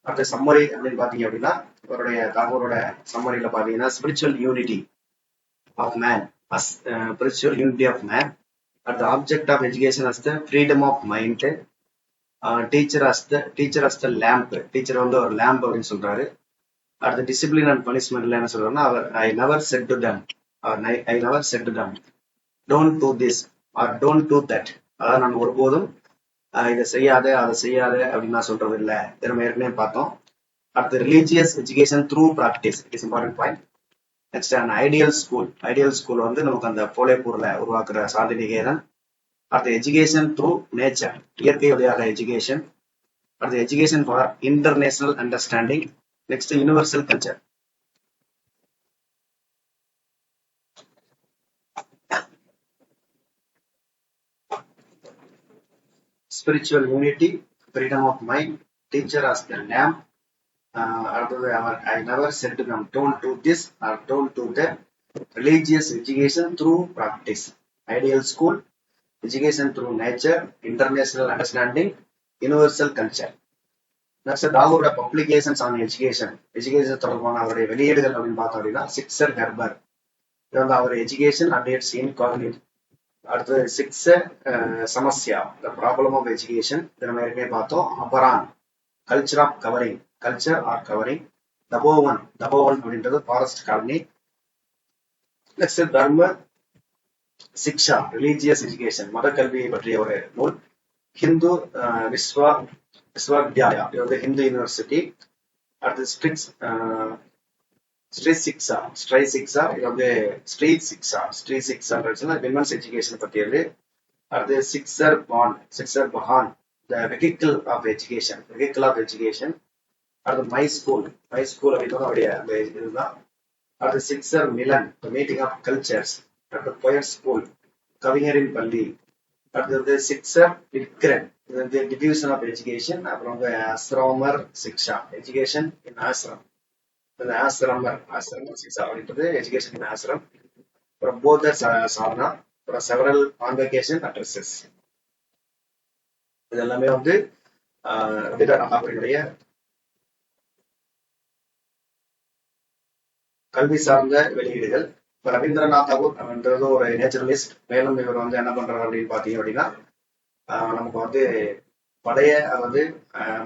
[SPEAKER 1] அடுத்த சம்மரி அப்படின்னு பாத்தீங்க அப்படின்னா இவருடைய தாகூரோட சம்மரியில பாத்தீங்கன்னா spiritual unity of man, spiritual unity of man. அடுத்த object of education as the freedom of mind. Teacher as the lamp. Teacher வந்து ஒரு லேம்ப் அப்படின்னு சொல்றாரு. அடுத்த டிசிப்ளின் அண்ட் பனிஷ்மெண்ட்ல என்ன சொல்றாருன்னா அவர் I never said to them don't do this or don't do that. அதாவது நான் ஒருபோதும் இதை செய்யாத அதை செய்யாத அப்படின்னு நான் சொல்றது இல்லை. நம்ம ஏற்கனவே பார்த்தோம். அடுத்து religious education through practice is important point. Next and ideal school வந்து நமக்கு அந்த போலேப்பூர்ல உருவாக்குற சாந்தி நிகேதன். அடுத்து எஜுகேஷன் த்ரூ நேச்சர், இயற்கை வழியாக எஜுகேஷன். அடுத்து education for international understanding. Next universal culture. Spiritual unity, freedom of mind, teacher as the lamp. அடுத்தது அவர் I never said to them don't do this or don't do that. Religious education through practice, ideal school, education through nature, international understanding, universal culture. Next தாகூரோட பப்ளிகேஷன்ஸ் ஆன் எஜுகேஷன் தொடர்பான அவருடைய வெளியீடுகள் அப்படின்னு பார்த்தோம் அப்படின்னா சிக்ஸர் கர்பர். இது வந்து அவர் எஜுகேஷன் அண்ட் இட்ஸ் இன்காக்னிட். அடுத்தது Shikshar Samasya, the problem of education. இதை நம்ம ஏற்கனவே பார்த்தோம். Abaran, culture of covering, culture or covering. Tapovan அப்படின்றது ஃபாரஸ்ட் காலனி. நெக்ஸ்ட் தர்ம சிக்ஷா, ரிலீஜியஸ் எஜுகேஷன், மத கல்வியை பற்றிய ஒரு நூல். ஹிந்து விஸ்வவித்யாலயா, இது வந்து ஹிந்து யூனிவர்சிட்டி. அடுத்து ஸ்ட்ரீட் சிக்ஸா, இது வந்து ஸ்ட்ரீட் சிக்ஸா விமன்ஸ் எஜுகேஷன் பற்றியது. அடுத்து Shikshar Bahan, the vehicle of education. அடுத்து மை ஸ்கூல் அப்படின்றது அவருடைய அந்த இதுதான். அடுத்து Shikshar Milan, the meeting of cultures. அடுத்து பொயர் ஸ்கூல், கவிஞரின் பள்ளி. அடுத்து வந்து சிக்ஸர் விக்ரன், இது வந்து டிவிஷன் ஆஃப் எஜுகேஷன். அப்புறம் வந்து ஆசிரமர் சிக்ஷா, எஜுகேஷன் இன் ஆசிரம். ஆசிரமர் சிக்ஷா அப்படின்றது எஜுகேஷன் இன் ஆசிரம். அப்புறம் போதர் சாதனா, அப்புறம் செவரல் கான்வெகேஷன் அட்ரஸஸ். இது எல்லாமே வந்து ரவீந்திரநாத் தாகூரினுடைய கல்வி சார்ந்த வெளியீடுகள். இப்ப ரவீந்திரநாத் தாகூர் அப்படின்றது ஒரு நேச்சுரலிஸ்ட். மேலும் இவர் வந்து என்ன பண்றாரு அப்படின்னு பாத்தீங்க அப்படின்னா நமக்கு வந்து அதாவது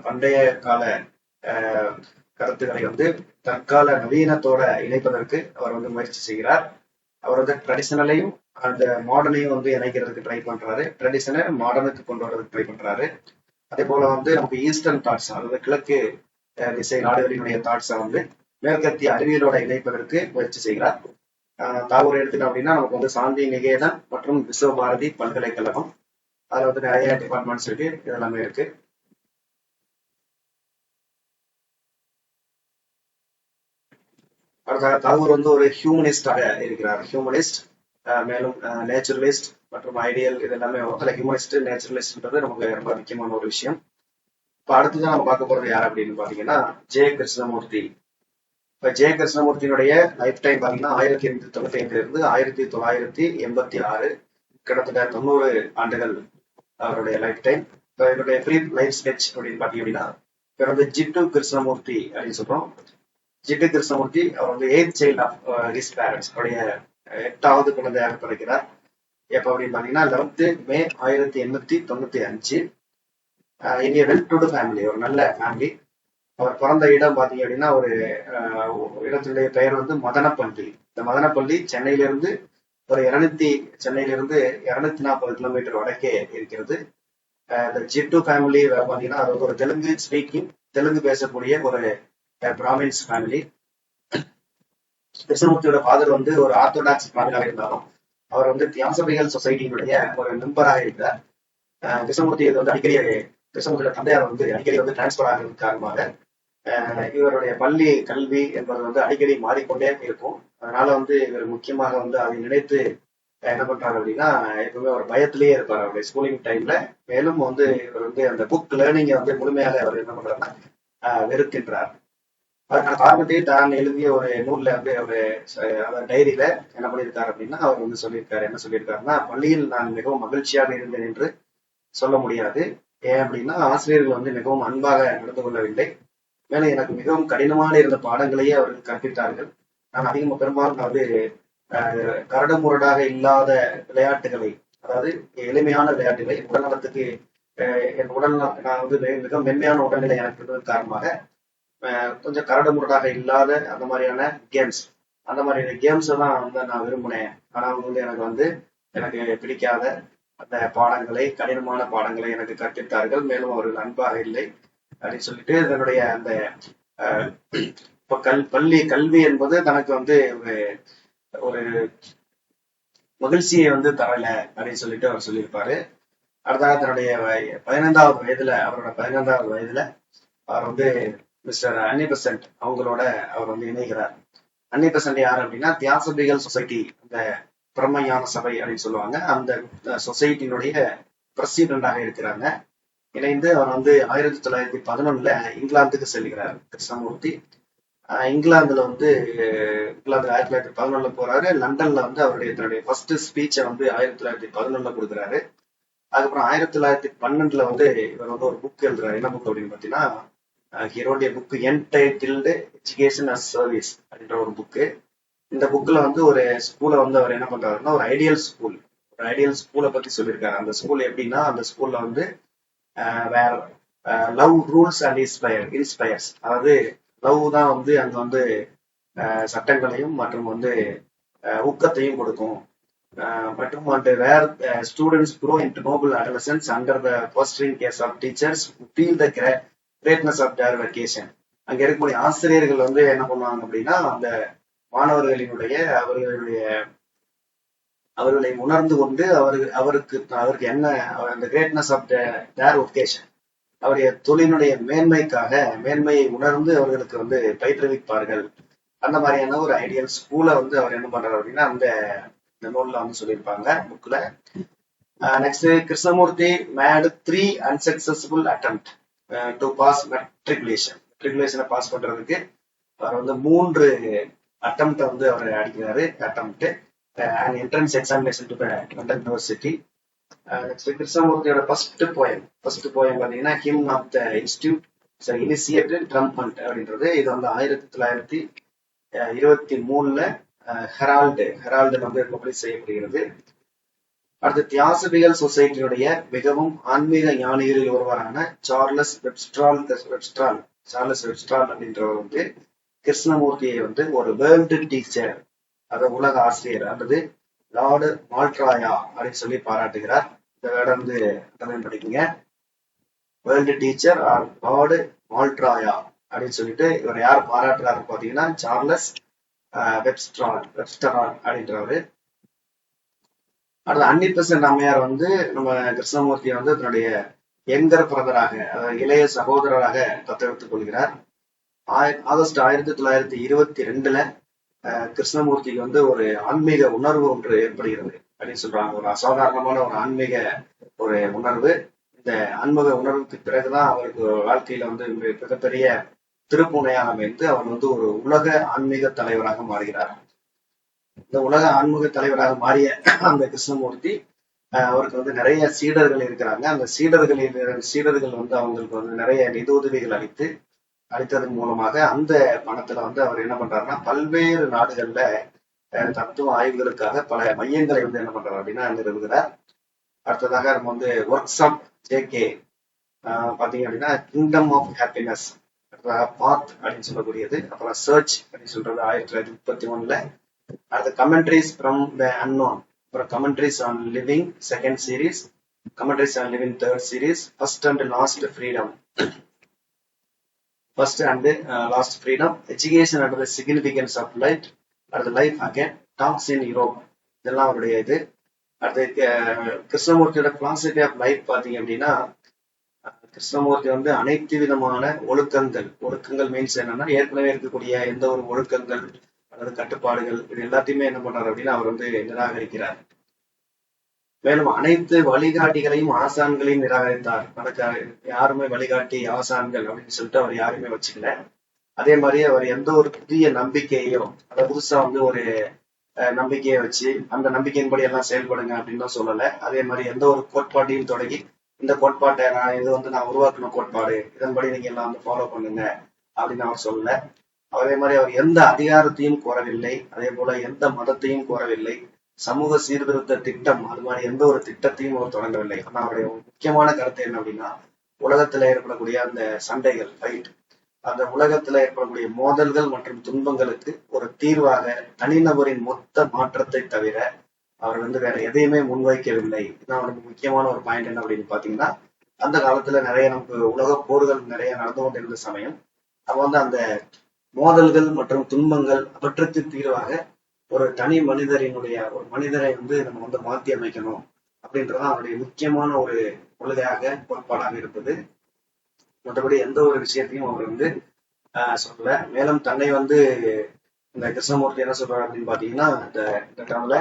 [SPEAKER 1] பண்டைய கால கருத்துக்களை வந்து தற்கால நவீனத்தோட இணைப்பதற்கு அவர் வந்து முயற்சி செய்கிறார். அவர் வந்து ட்ரெடிஷனலையும் அந்த மாடர்னையும் வந்து இணைக்கிறதுக்கு ட்ரை பண்றாரு. ட்ரெடிஷனை மாடர்னுக்கு கொண்டு வரதுக்கு ட்ரை பண்றாரு. அதே போல வந்து நமக்கு ஈஸ்டர்ன் தாட்ஸ், அதாவது கிழக்கு திசை நாடுகளினுடைய தாட்ஸை வந்து மேற்கத்திய அறிவியலோட இணைப்பதற்கு முயற்சி செய்கிறார். தாகூர் எடுத்துட்டோம் அப்படின்னா நமக்கு வந்து சாந்தி நிகேதன் மற்றும் விஸ்வபாரதி பல்கலைக்கழகம், அதுல வந்து நிறைய டிபார்ட்மெண்ட்ஸ் இருக்கு, இதெல்லாமே இருக்கு. அடுத்த தாகூர் வந்து ஒரு ஹியூமனிஸ்டாக இருக்கிறார். ஹியூமனிஸ்ட், மேலும் நேச்சுரலிஸ்ட் மற்றும் ஐடியல், இது எல்லாமே ஹியூமனிஸ்ட் நேச்சுரலிஸ்ட்ன்றது நமக்கு ரொம்ப முக்கியமான ஒரு விஷயம். இப்ப அடுத்ததான் நம்ம பார்க்க போறது யார் அப்படின்னு பாத்தீங்கன்னா ஜே கிருஷ்ணமூர்த்தி. இப்ப ஜே கிருஷ்ணமூர்த்தியினுடைய லைஃப் டைம் பாத்தீங்கன்னா 1895 இருந்து 1986, கிட்டத்தட்ட 90 ஆண்டுகள் அவருடைய லைஃப் டைம். இப்ப இவருடைய பிரீஃப் லைஃப் ஸ்கெட்ச் அப்படின்னு பாத்தீங்க அப்படின்னா இவர் வந்து ஜிட்டு கிருஷ்ணமூர்த்தி அப்படின்னு சொல்றோம். ஜிட்டு கிருஷ்ணமூர்த்தி அவர் வந்து 8th child of his parents, அவருடைய 8வது குழந்தையாக பிறக்கிறார். எப்ப அப்படின்னு பாத்தீங்கன்னா 11 மே 1895. இந்திய வெல் டு ஃபேமிலி, ஒரு நல்ல ஃபேமிலி. அவர் பிறந்த இடம் பாத்தீங்க அப்படின்னா ஒரு இடத்தினுடைய பெயர் வந்து மதனப்பள்ளி. இந்த மதனப்பள்ளி சென்னையிலிருந்து 240 கிலோமீட்டர் வடக்கே இருக்கிறது. இந்த ஜிட்டு ஃபேமிலி பாத்தீங்கன்னா அது ஒரு தெலுங்கு பேசக்கூடிய ஒரு பிராமின்ஸ் ஃபேமிலி. கிருஷ்ணமூர்த்தியோட ஃபாதர் வந்து ஒரு ஆர்த்தோடாக்ஸ் ஃபாதராக இருந்தாலும் அவர் வந்து தியாசபிகள் சொசைட்டியினுடைய ஒரு மெம்பராக இருக்கிறார். கிருஷ்ணமூர்த்தி வந்து கிருஷ்ணமூர்த்தியோட தந்தையார் வந்து அடிக்கடி வந்து டிரான்ஸ்பர் ஆகிறது காரணமாக இவருடைய பள்ளி கல்வி என்பது வந்து அடிக்கடி மாறிக்கொண்டே இருக்கும். அதனால வந்து இவர் முக்கியமாக வந்து அதை நினைத்து என்ன பண்றாரு அப்படின்னா எப்பவுமே ஒரு பயத்திலேயே இருப்பார் அவருடைய ஸ்கூலிங் டைம்ல. மேலும் வந்து இவர் வந்து அந்த புக் லேர்னிங்கை வந்து முழுமையாக அவர் என்ன பண்றாருன்னா வெறுக்கின்றார். அதுக்கான காரணத்தை தான் எழுதிய ஒரு நூல்ல வந்து அவர் டைரியில என்ன பண்ணியிருக்காரு அப்படின்னா அவர் வந்து என்ன சொல்லியிருக்காருன்னா, பள்ளியில் நான் மிகவும் மகிழ்ச்சியாக இருந்தேன் என்று சொல்ல முடியாது. ஏன் அப்படின்னா ஆசிரியர்கள் வந்து மிகவும் அன்பாக நடந்து கொள்ளவில்லை. மேலும் எனக்கு மிகவும் கடினமான இருந்த பாடங்களையே அவர்கள் கற்பித்தார்கள். நான் பெரும்பாலும் வந்து கரடுமுரடாக இல்லாத விளையாட்டுகளை, அதாவது எளிமையான விளையாட்டுகளை, உடல்நலத்துக்கு என் நான் வந்து மிக மென்மையான உடல்நிலை எனக்கு இருந்ததன் காரணமாக கொஞ்சம் கரடுமுரடாக இல்லாத அந்த மாதிரியான கேம்ஸை தான் வந்து நான் விரும்பினேன். ஆனா வந்து எனக்கு பிடிக்காத அந்த பாடங்களை, கடினமான பாடங்களை எனக்கு கற்பித்தார்கள். மேலும் அவர்கள் அன்பாக இல்லை அப்படின்னு சொல்லிட்டு இதனுடைய அந்த இப்ப கல்வி என்பது தனக்கு வந்து ஒரு மகிழ்ச்சியை வந்து தரல அப்படின்னு சொல்லிட்டு அவர் சொல்லியிருப்பாரு. அடுத்ததாக தன்னுடைய 15வது வயதுல அவர் வந்து மிஸ்டர் அன்னி பெசன்ட் அவங்களோட அவர் வந்து இணைகிறார். அன்னி பெசன்ட் யார் அப்படின்னா தியாசபிகள் சொசைட்டி, அந்த பிரம்மஞான சபை அப்படின்னு சொல்லுவாங்க, அந்த சொசைட்டியினுடைய பிரசிடென்டாக இருக்கிறாங்க. இணைந்து அவர் வந்து 1911 இங்கிலாந்துக்கு செல்கிறார் கிருஷ்ணமூர்த்தி. இங்கிலாந்துல 1911 போறாரு. லண்டன்ல வந்து தன்னுடைய ஃபர்ஸ்ட் ஸ்பீச்சை வந்து 1911 கொடுக்குறாரு. அதுக்கப்புறம் 1912 வந்து இவர் வந்து ஒரு புக் எழுதுறாரு. என்ன புக் அப்படின்னு பாத்தீங்கன்னா ஹீரோடைய book entitled education as service அப்படின்ற ஒரு புக்கு. இந்த புக்ல வந்து ஒரு ஸ்கூலை வந்து அவர் என்ன பண்றாருன்னா ஒரு ஐடியல் ஸ்கூலை பத்தி சொல்லியிருக்காரு. அந்த ஸ்கூல் எப்படின்னா அந்த ஸ்கூல்ல வந்து வேற லவ் ரூல்ஸ் அண்ட் இன்ஸ்பயர்ஸ், அதாவது லவ் தான் வந்து அங்க வந்து சட்டங்களையும் மற்றும் வந்து ஊக்கத்தையும் கொடுக்கும். மற்றும் அந்த where students grow into noble adolescence under the fostering cares of teachers feel the greatness of their vacation. அங்க இருக்கக்கூடிய ஆசிரியர்கள் வந்து என்ன பண்ணுவாங்க அப்படின்னா அந்த மாணவர்களினுடைய அவர்களை உணர்ந்து கொண்டு அவருக்கு என்ன அந்த கிரேட்னஸ் ஆஃப் தேர் ஒகேஷன், அவருடைய தொழிலுடைய மேன்மையை உணர்ந்து அவர்களுக்கு வந்து பயிற்றுவிப்பார்கள். அந்த மாதிரியான ஒரு ஐடியல் ஸ்கூலை வந்து அவர் என்ன பண்றாரு அப்படின்னா அந்த நூல்ல வந்து சொல்லியிருப்பாங்க புக்ல. Next Krishnamurti made 3 unsuccessful attempt to pass மெட்ரிகுலேஷனை பாஸ் பண்றதுக்கு அவர் வந்து 3 அட்டம்ப்ட் வந்து அவர் அடிக்கிறாரு. Entrance examination to London university. கிருஷ்ணமூர்த்தியோட ஃபர்ஸ்ட் போயம் பாத்தீங்கன்னா hymn of the institute initiated ட்ரம்ப்மெண்ட் அப்படின்றது. இது வந்து 1913 23ல ஹெரால்டு வந்து பப்ளிஷ் செய்யப்படுகிறது. அடுத்து தியாசபிகல் சொசைட்டியுடைய மிகவும் ஆன்மீக ஞானிகளில் ஒருவரான சார்லஸ் வெப்ஸ்ட்ரால் அப்படின்றவர் வந்து கிருஷ்ணமூர்த்தியை வந்து ஒரு வேர்ல்டு டீச்சர், அதாவது உலக ஆசிரியர் அல்லது லார்டு மால்ட்ராயா அப்படின்னு சொல்லி பாராட்டுகிறார். இந்த வேர்டை வந்து படிக்கீங்க. வேர்ல்டு டீச்சர் ஆர் லார்டு மால்ட்ராயா அப்படின்னு சொல்லிட்டு இவர் யார் பாராட்டுறாரு பாத்தீங்கன்னா சார்லஸ் வெப்ஸ்டரால் அப்படின்றவரு. அடுத்து அன்னி பெசன்ட் அம்மையார் வந்து நம்ம கிருஷ்ணமூர்த்தியை வந்து தன்னுடைய யங்கர் பிரதராக, அதாவது இளைய சகோதரராக தத்தெடுத்துக் கொள்கிறார். ஆகஸ்ட் 1922ல கிருஷ்ணமூர்த்திக்கு வந்து ஒரு ஆன்மீக உணர்வு ஒன்று ஏற்படுகிறது அப்படின்னு சொல்றாங்க. ஒரு அசாதாரணமான ஒரு ஆன்மீக ஒரு உணர்வு. இந்த ஆன்மீக உணர்வுக்கு பிறகுதான் அவருக்கு வாழ்க்கையில வந்து மிகப்பெரிய திருப்புனையாக அமைந்து அவர் வந்து ஒரு உலக ஆன்மீக தலைவராக மாறுகிறார். இந்த உலக ஆன்மீக தலைவராக மாறிய அந்த கிருஷ்ணமூர்த்தி அவருக்கு வந்து நிறைய சீடர்கள் இருக்கிறாங்க. அந்த சீடர்கள் வந்து அவங்களுக்கு வந்து நிறைய நிதி உதவிகள் அளித்ததன் மூலமாக அந்த பணத்துல வந்து அவர் என்ன பண்றாருன்னா பல்வேறு நாடுகள்ல தத்துவ ஆய்வுகளுக்காக பல மையங்களை வந்து என்ன பண்றாரு அப்படின்னா நிறுவுகிறார். அடுத்ததாக நம்ம வந்து ஒர்க் ஷாப் ஜேகே பாத்தீங்க அப்படின்னா கிங்டம் ஆஃப் ஹாப்பினஸ், பாத் அப்படின்னு சொல்லக்கூடியது, அப்புறம் சர்ச் அப்படின்னு சொல்றது 1931ல. அடுத்த கமெண்ட்ரிஸ் ஃப்ரம் த அன்னோன், அப்புறம் commentaries on living second series, commentaries on living third series, first and last freedom, education and the significance of life, அடுத்த life again, talks in Europe, இதெல்லாம் அவருடைய இது. அடுத்து கிருஷ்ணமூர்த்தியோட பிலாசபி ஆஃப் லைஃப் பாத்தீங்க அப்படின்னா கிருஷ்ணமூர்த்தி வந்து அனைத்து விதமான ஒழுக்கங்கள் மீன்ஸ் என்னன்னா ஏற்கனவே இருக்கக்கூடிய எந்த ஒரு ஒழுக்கங்கள் அல்லது கட்டுப்பாடுகள் இது எல்லாத்தையுமே என்ன பண்றாரு அப்படின்னா அவர் வந்து நிராகரிக்கிறார். மேலும் அனைத்து வழிகாட்டிகளையும் ஆசான்களையும் நிராகரித்தார். யாருமே வழிகாட்டி ஆசான்கள் அப்படின்னு சொல்லிட்டு அவர் யாருமே வச்சுக்கல. அதே மாதிரி அவர் எந்த ஒரு புதிய நம்பிக்கையோ அதை புதுசா வந்து ஒரு நம்பிக்கையை வச்சு அந்த நம்பிக்கையின்படி எல்லாம் செயல்படுங்க அப்படின்னு தான் சொல்லல. அதே மாதிரி எந்த ஒரு கோட்பாட்டையும் தொடங்கி இந்த கோட்பாட்டை நான் உருவாக்கின கோட்பாடு, இதன்படி நீங்க எல்லாம் வந்து ஃபாலோ பண்ணுங்க அப்படின்னு அவர் சொல்லல. அதே மாதிரி அவர் எந்த அதிகாரத்தையும் கோரவில்லை, அதே போல எந்த மதத்தையும் கோரவில்லை, சமூக சீர்திருத்த திட்டம் அது மாதிரி எந்த ஒரு திட்டத்தையும் அவர் தொடங்கவில்லை. ஆனா அவருடைய முக்கியமான கருத்து என்ன அப்படின்னா உலகத்துல ஏற்படக்கூடிய அந்த சண்டைகள் ஃபைட், அந்த உலகத்துல ஏற்படக்கூடிய மோதல்கள் மற்றும் துன்பங்களுக்கு ஒரு தீர்வாக தனிநபரின் மொத்த மாற்றத்தை தவிர அவர் வந்து வேற எதையுமே முன்வைக்கவில்லை. இதுதான் அவருக்கு முக்கியமான ஒரு பாயிண்ட். என்ன அப்படின்னு பாத்தீங்கன்னா அந்த காலத்துல நிறைய நமக்கு உலக போர்கள் நிறைய நடந்து கொண்டிருந்த சமயம் அவ வந்து அந்த மோதல்கள் மற்றும் துன்பங்கள் அவற்றுக்கு தீர்வாக ஒரு தனி மனிதரை வந்து நம்ம வந்து மாற்றி அமைக்கணும் அப்படின்றதான் அவருடைய முக்கியமான ஒரு கொள்கையாக கோட்பாடாக இருப்பது. மற்றபடி எந்த ஒரு விஷயத்தையும் அவர் வந்து சொல்லல. மேலும் தன்னை வந்து இந்த கிருஷ்ணமூர்த்தி என்ன சொல்றாரு அப்படின்னு பாத்தீங்கன்னா இந்த டேர்ம்ல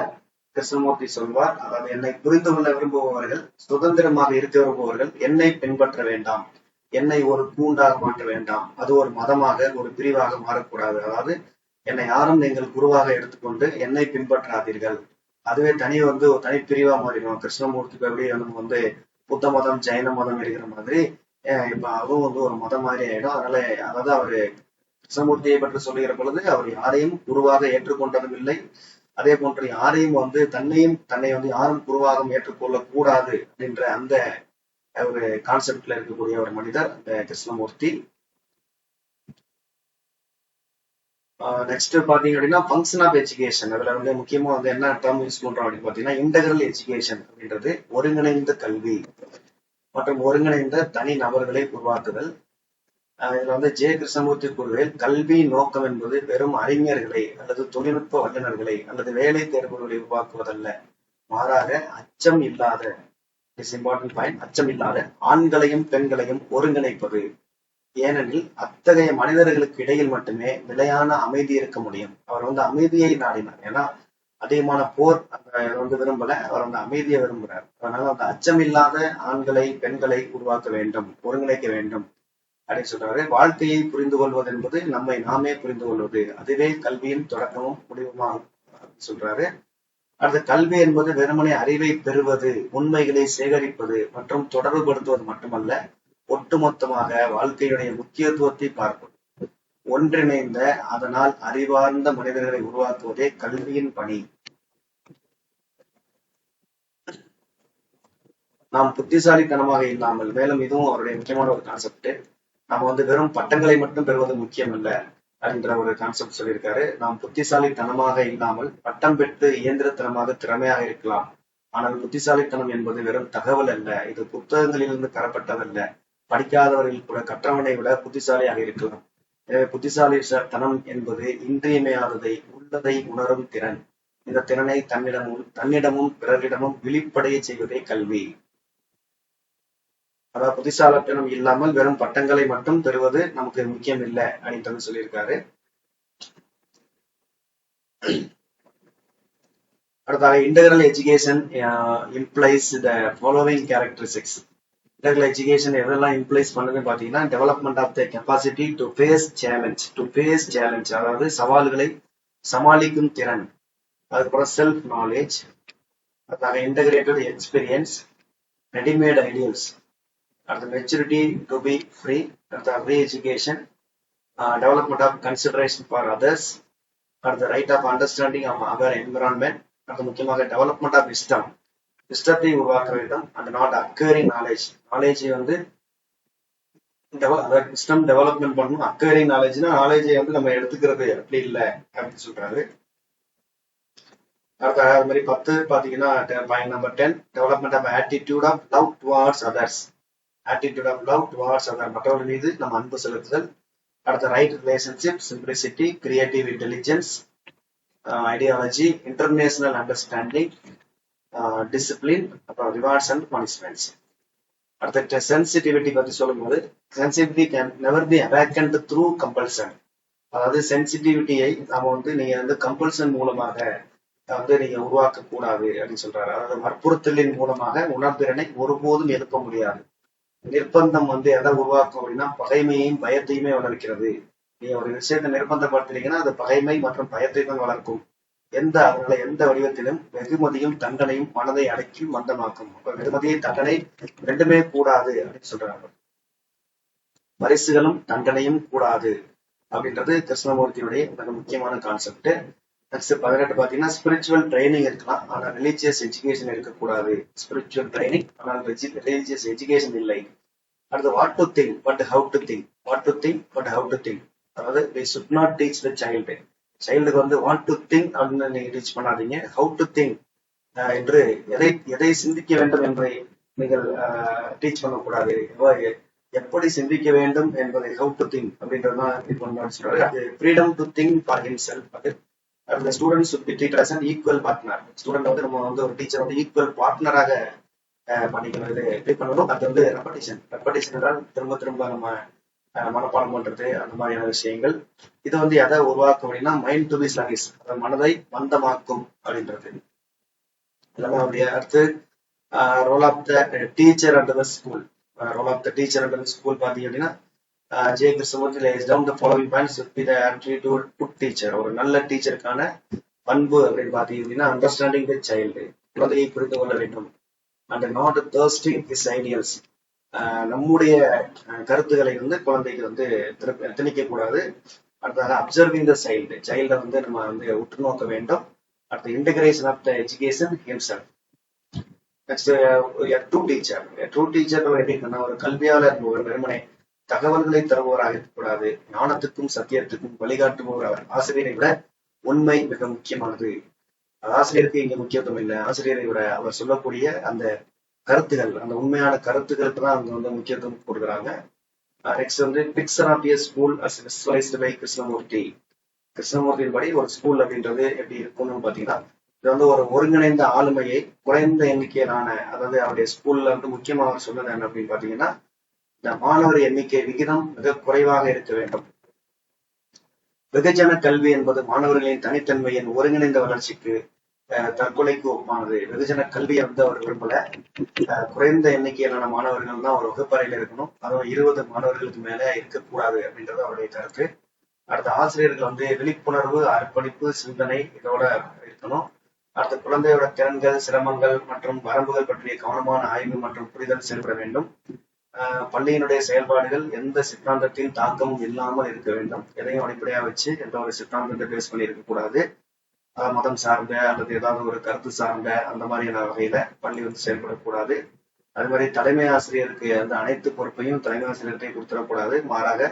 [SPEAKER 1] கிருஷ்ணமூர்த்தி சொல்வார், அதாவது என்னை புரிந்து கொள்ள விரும்புபவர்கள், சுதந்திரமாக இருக்க விரும்புபவர்கள் என்னை பின்பற்ற வேண்டாம், என்னை ஒரு கூண்டாக மாற்ற வேண்டாம், அது ஒரு மதமாக ஒரு பிரிவாக மாறக்கூடாது. அதாவது என்னை யாரும் நீங்கள் குருவாக எடுத்துக்கொண்டு என்னை பின்பற்றாதீர்கள், அதுவே ஒரு தனி பிரிவா மாறிடும். கிருஷ்ணமூர்த்தி எப்படி நம்ம வந்து புத்த மதம் ஜெயின மதம் இருக்கிற மாதிரி இப்ப அதுவும் வந்து ஒரு மதம் மாதிரி ஆயிடும். அதனால அதாவது அவரு கிருஷ்ணமூர்த்தியை பற்றி சொல்லுகிற பொழுது அவர் யாரையும் குருவாக ஏற்றுக்கொண்டதும் இல்லை, அதே போன்று யாரையும் வந்து தன்னை வந்து யாரும் குருவாக ஏற்றுக்கொள்ள கூடாது அப்படின்ற அந்த ஒரு கான்செப்ட்ல இருக்கக்கூடிய ஒரு மனிதர் அந்த கிருஷ்ணமூர்த்தி. நெக்ஸ்ட் பாத்தீங்க அப்படின்னா ஃபங்க்ஷன் ஆஃப் எஜுகேஷன். அதுல வந்து முக்கியமா வந்து என்ன டேர்ம் யூஸ் பண்றோம் அப்படின்னு பாத்தீங்கன்னா இன்டெகிரல் எஜுகேஷன் அப்படின்றது ஒருங்கிணைந்த கல்வி மற்றும் ஒருங்கிணைந்த தனி நபர்களை உருவாக்குதல். இதுல வந்து ஜே கிருஷ்ணமூர்த்தி கூறுகையில் கல்வி நோக்கம் என்பது வெறும் அறிஞர்களை அல்லது தொழில்நுட்ப வல்லுநர்களை அல்லது வேலை தேர்வுகளை உருவாக்குவதல்ல, மாறாக அச்சம் இல்லாத ஆண்களையும் பெண்களையும் ஒருங்கிணைப்பது. ஏனெனில் அத்தகைய மனிதர்களுக்கு இடையில் மட்டுமே நிலையான அமைதி இருக்க முடியும். அவர் வந்து அமைதியை நாடினார். ஏன்னா அதிகமான போர் வந்து விரும்பல, அவர் வந்து அமைதியை விரும்புகிறார். அதனால அந்த அச்சமில்லாத ஆண்களை பெண்களை உருவாக்க வேண்டும், ஒருங்கிணைக்க வேண்டும் அப்படின்னு சொல்றாரு. வாழ்க்கையை புரிந்து கொள்வது என்பது நம்மை நாமே புரிந்து கொள்வது, அதுவே கல்வியின் தொடக்கமும் முடிவுமாகும் சொல்றாரு. அடுத்த கல்வி என்பது வெறுமனே அறிவை பெறுவது, உண்மைகளை சேகரிப்பது மற்றும் தொடர்புபடுத்துவது மட்டுமல்ல, ஒட்டுமொத்தமாக வாழ்க்கையுடைய முக்கியத்துவத்தை பார்ப்பது. ஒன்றிணைந்த அதனால் அறிவார்ந்த மனிதர்களை உருவாக்குவதே கல்வியின் பணி. நாம் புத்திசாலித்தனமாக இல்லாமல், மேலும் இதுவும் அவருடைய முக்கியமான ஒரு கான்செப்ட், நம்ம வெறும் பட்டங்களை மட்டும் பெறுவது முக்கியம் அல்ல அப்படின்ற ஒரு கான்செப்ட் சொல்லியிருக்காரு. நாம் புத்திசாலித்தனமாக இல்லாமல் பட்டம் பெற்று இயந்திரத்தனமாக திறமையாக இருக்கலாம். ஆனால் புத்திசாலித்தனம் என்பது வெறும் தகவல் அல்ல, இது புத்தகங்களிலிருந்து பெறப்பட்டதல்ல. படிக்காதவர்கள் கூட கற்றவனை விட புத்திசாலியாக இருக்கலாம். எனவே புத்திசாலித்தனம் என்பது இன்றியமையாததை, உள்ளதை உணரும் திறன். இந்த திறனை தன்னிடமும் பிறரிடமும் விழிப்படைய செய்வதே கல்வி. அதாவது புத்திசாலித்தனம் இல்லாமல் வெறும் பட்டங்களை மட்டும் பெறுவது நமக்கு முக்கியம் இல்லை அப்படின்றது சொல்லியிருக்காரு. அடுத்தாக integral education implies the following characteristics. Integral education எதெல்லாம் இம்ப்ளைஸ் பண்ணுதுன்னு பாத்தீங்கன்னா, development of the capacity to face challenge, அதாவது சவால்களை சமாளிக்கும் திறன். அதுக்கப்புறம் செல்ஃப் நாலேஜ், அதுக்காக இன்டகிரேட்டட் எக்ஸ்பீரியன்ஸ், ரெடிமேட் ஐடியல்ஸ், அடுத்த மெச்சூரிட்டி டு பி ஃப்ரீ, அடுத்த re education, development of consideration for others, அடுத்த right of understanding of our environment, அடுத்த முக்கியமாக டெவலப்மெண்ட் ஆஃப் விஸ்டத்தை உருவாக்க வேண்டும். அந்த நாட் அக்கரிங் நாலேஜை விஸ்டம் டெவலப்மெண்ட் பண்ணணும். அக்கரிங் நாலேஜை நம்ம எடுத்துக்கிறது அப்படி இல்லை அப்படின்னு சொல்றாரு. அடுத்த அது மாதிரி 10 பாத்தீங்கன்னா point number 10, development of attitude of love towards others. மற்றவர்கள் மீது நம்ம அன்பு செலுத்துதல். அடுத்த right relationship, simplicity, creative intelligence, ideology, international understanding, discipline, அப்புறம் ரிவார்ட்ஸ் அண்ட் பனிஷ்மெண்ட்ஸ். அடுத்த சென்சிட்டிவிட்டி பத்தி சொல்லும்போது, sensitivity can never be awakened through compulsion. அதாவது சென்சிட்டிவிட்டியை நாம நீங்க கம்பல்சன் மூலமாக நீங்க உருவாக்க கூடாது அப்படின்னு சொல்றாரு. அதாவது வற்புறுத்தலின் மூலமாக உணர்திறனை ஒருபோதும் எழுப்ப முடியாது. நிர்பந்தம் எதை உருவாக்கும் அப்படின்னா பகைமையையும் பயத்தையுமே வளர்க்கிறது. நீங்க ஒரு விஷயத்தை நிர்பந்தப்படுத்துறீங்கன்னா அது பகைமை மற்றும் பயத்தை தான் வளர்க்கும். அவர்களை எந்த வடிவத்திலும் வெகுமதியும் தண்டனையும் மனதை அடக்கி மந்தமாக்கும். வெகுமதியை தண்டனை ரெண்டுமே கூடாது அப்படின்னு சொல்றாங்க. பரிசுகளும் தண்டனையும் கூடாது அப்படின்றது கிருஷ்ணமூர்த்தியுடைய மிக முக்கியமான கான்செப்ட். நெக்ஸ்ட் 18 பாத்தீங்கன்னா ஸ்பிரிச்சுவல் ட்ரைனிங் இருக்கலாம், ஆனால் ரிலீஜியஸ் எஜுகேஷன் இருக்கக்கூடாது. ஸ்பிரிச்சுவல் ட்ரைனிங் ஆனால் ரிலீஜியஸ் எஜுகேஷன் இல்லை. அடுத்து what to think but how to think. அதாவது we should not teach the child. சைல்டுக்கு வாட் டு திங்க் அப்படின்னு நீங்க டீச் பண்ணாதீங்க. ஹவு டு திங்க் என்று எதை சிந்திக்க வேண்டும் என்பதை நீங்கள் டீச் பண்ணக்கூடாது. எப்படி சிந்திக்க வேண்டும் என்பதை ஹவு டு திங்க் அப்படின்றதுதான் சொல்றாரு. அது freedom to think for himself. அந்த student should be treated as an equal partner. Student நம்ம ஒரு டீச்சர் ஈக்குவல் பார்ட்னராக பண்ணிக்கணும். இது எப்படி பண்ணணும், அது ரெப்படிஷன் என்றால் திரும்ப திரும்ப நம்ம மனப்பாடம் பண்றது, அந்த மாதிரியான விஷயங்கள். இது எதை உருவாக்கும் அப்படின்னா மைண்ட் டு பி ஸ்லகிஷ், மனதை மந்தமாக்கும் அப்படின்றது. அடுத்து role of the teacher and the school. பாத்தீங்க அப்படின்னா J Krishnamurti lays down the following points should be the attitude to teacher. ஒரு நல்ல டீச்சருக்கான பண்பு அப்படின்னு பாத்தீங்க அப்படின்னா அண்டர்ஸ்டாண்டிங் தி சைல்டு, குழந்தையை புரிந்து கொள்ள வேண்டும். And not thirsting his ideals. நம்முடைய கருத்துக்களை குழந்தைக்கு திணிக்க கூடாது. அடுத்ததாக அப்சர்விங் த சைல்டை நம்ம உற்று நோக்க வேண்டும். அடுத்து integration of the education himself. Next true teacher எப்படின்னா ஒரு கல்வியாளர் ஒரு வெறுமனே தகவல்களை தருபவராக இருக்கக்கூடாது. ஞானத்துக்கும் சத்தியத்துக்கும் வழிகாட்டுபவர் அவர். ஆசிரியரை விட உண்மை மிக முக்கியமானது. ஆசிரியருக்கு இங்க முக்கியத்துவம் இல்லை, ஆசிரியரை விட அவர் சொல்லக்கூடிய அந்த கருத்துகள், அந்த உண்மையான கருத்துக்களுக்கு தான் அவங்க முக்கியத்துவம் கொடுக்குறாங்க. Next picture of a school as visualised by கிருஷ்ணமூர்த்தியின் படி ஒரு ஸ்கூல் அப்படின்றது எப்படி இருக்கும்னு பாத்தீங்கன்னா, இது ஒரு ஒருங்கிணைந்த ஆளுமையை குறைந்த எண்ணிக்கையிலான, அதாவது அவருடைய ஸ்கூல்ல முக்கியமாக சொன்னது என்ன அப்படின்னு பாத்தீங்கன்னா, இந்த மாணவர் எண்ணிக்கை விகிதம் மிக குறைவாக இருக்க வேண்டும். வெகுஜன கல்வி என்பது மாணவர்களின் தனித்தன்மையின் ஒருங்கிணைந்த வளர்ச்சிக்கு தற்கொலைக்கு ஒப்பானது. வெகுஜன கல்வியை அவர் விரும்பல. குறைந்த எண்ணிக்கையிலான மாணவர்கள் தான் ஒரு வகுப்பறையில இருக்கணும், அதுவும் 20 மாணவர்களுக்கு மேல இருக்கக்கூடாது அப்படின்றது அவருடைய கருத்து. அடுத்த ஆசிரியர்கள் விழிப்புணர்வு, அர்ப்பணிப்பு, சிந்தனை இதோட இருக்கணும். அடுத்த குழந்தையோட திறன்கள், சிரமங்கள் மற்றும் வரம்புகள் பற்றிய கவனமான ஆய்வு மற்றும் புரிதல் செயல்பட வேண்டும். பள்ளியினுடைய செயல்பாடுகள் எந்த சித்தாந்தத்தின் தாக்கமும் இல்லாமல் இருக்க வேண்டும். எதையும் அடிப்படையா வச்சு எந்த ஒரு சித்தாந்தத்தை பேஸ் பண்ணி இருக்கக்கூடாது. மதம் சார்ந்த அல்லது ஏதாவது ஒரு கருத்து சார்ந்த அந்த மாதிரியான வகையில பள்ளி வந்து செயல்படக்கூடாது. அது மாதிரி தலைமை ஆசிரியருக்கு அந்த அனைத்து பொறுப்பையும் தலைமை ஆசிரியர்கிட்ட கொடுத்துடக்கூடாது. மாறாக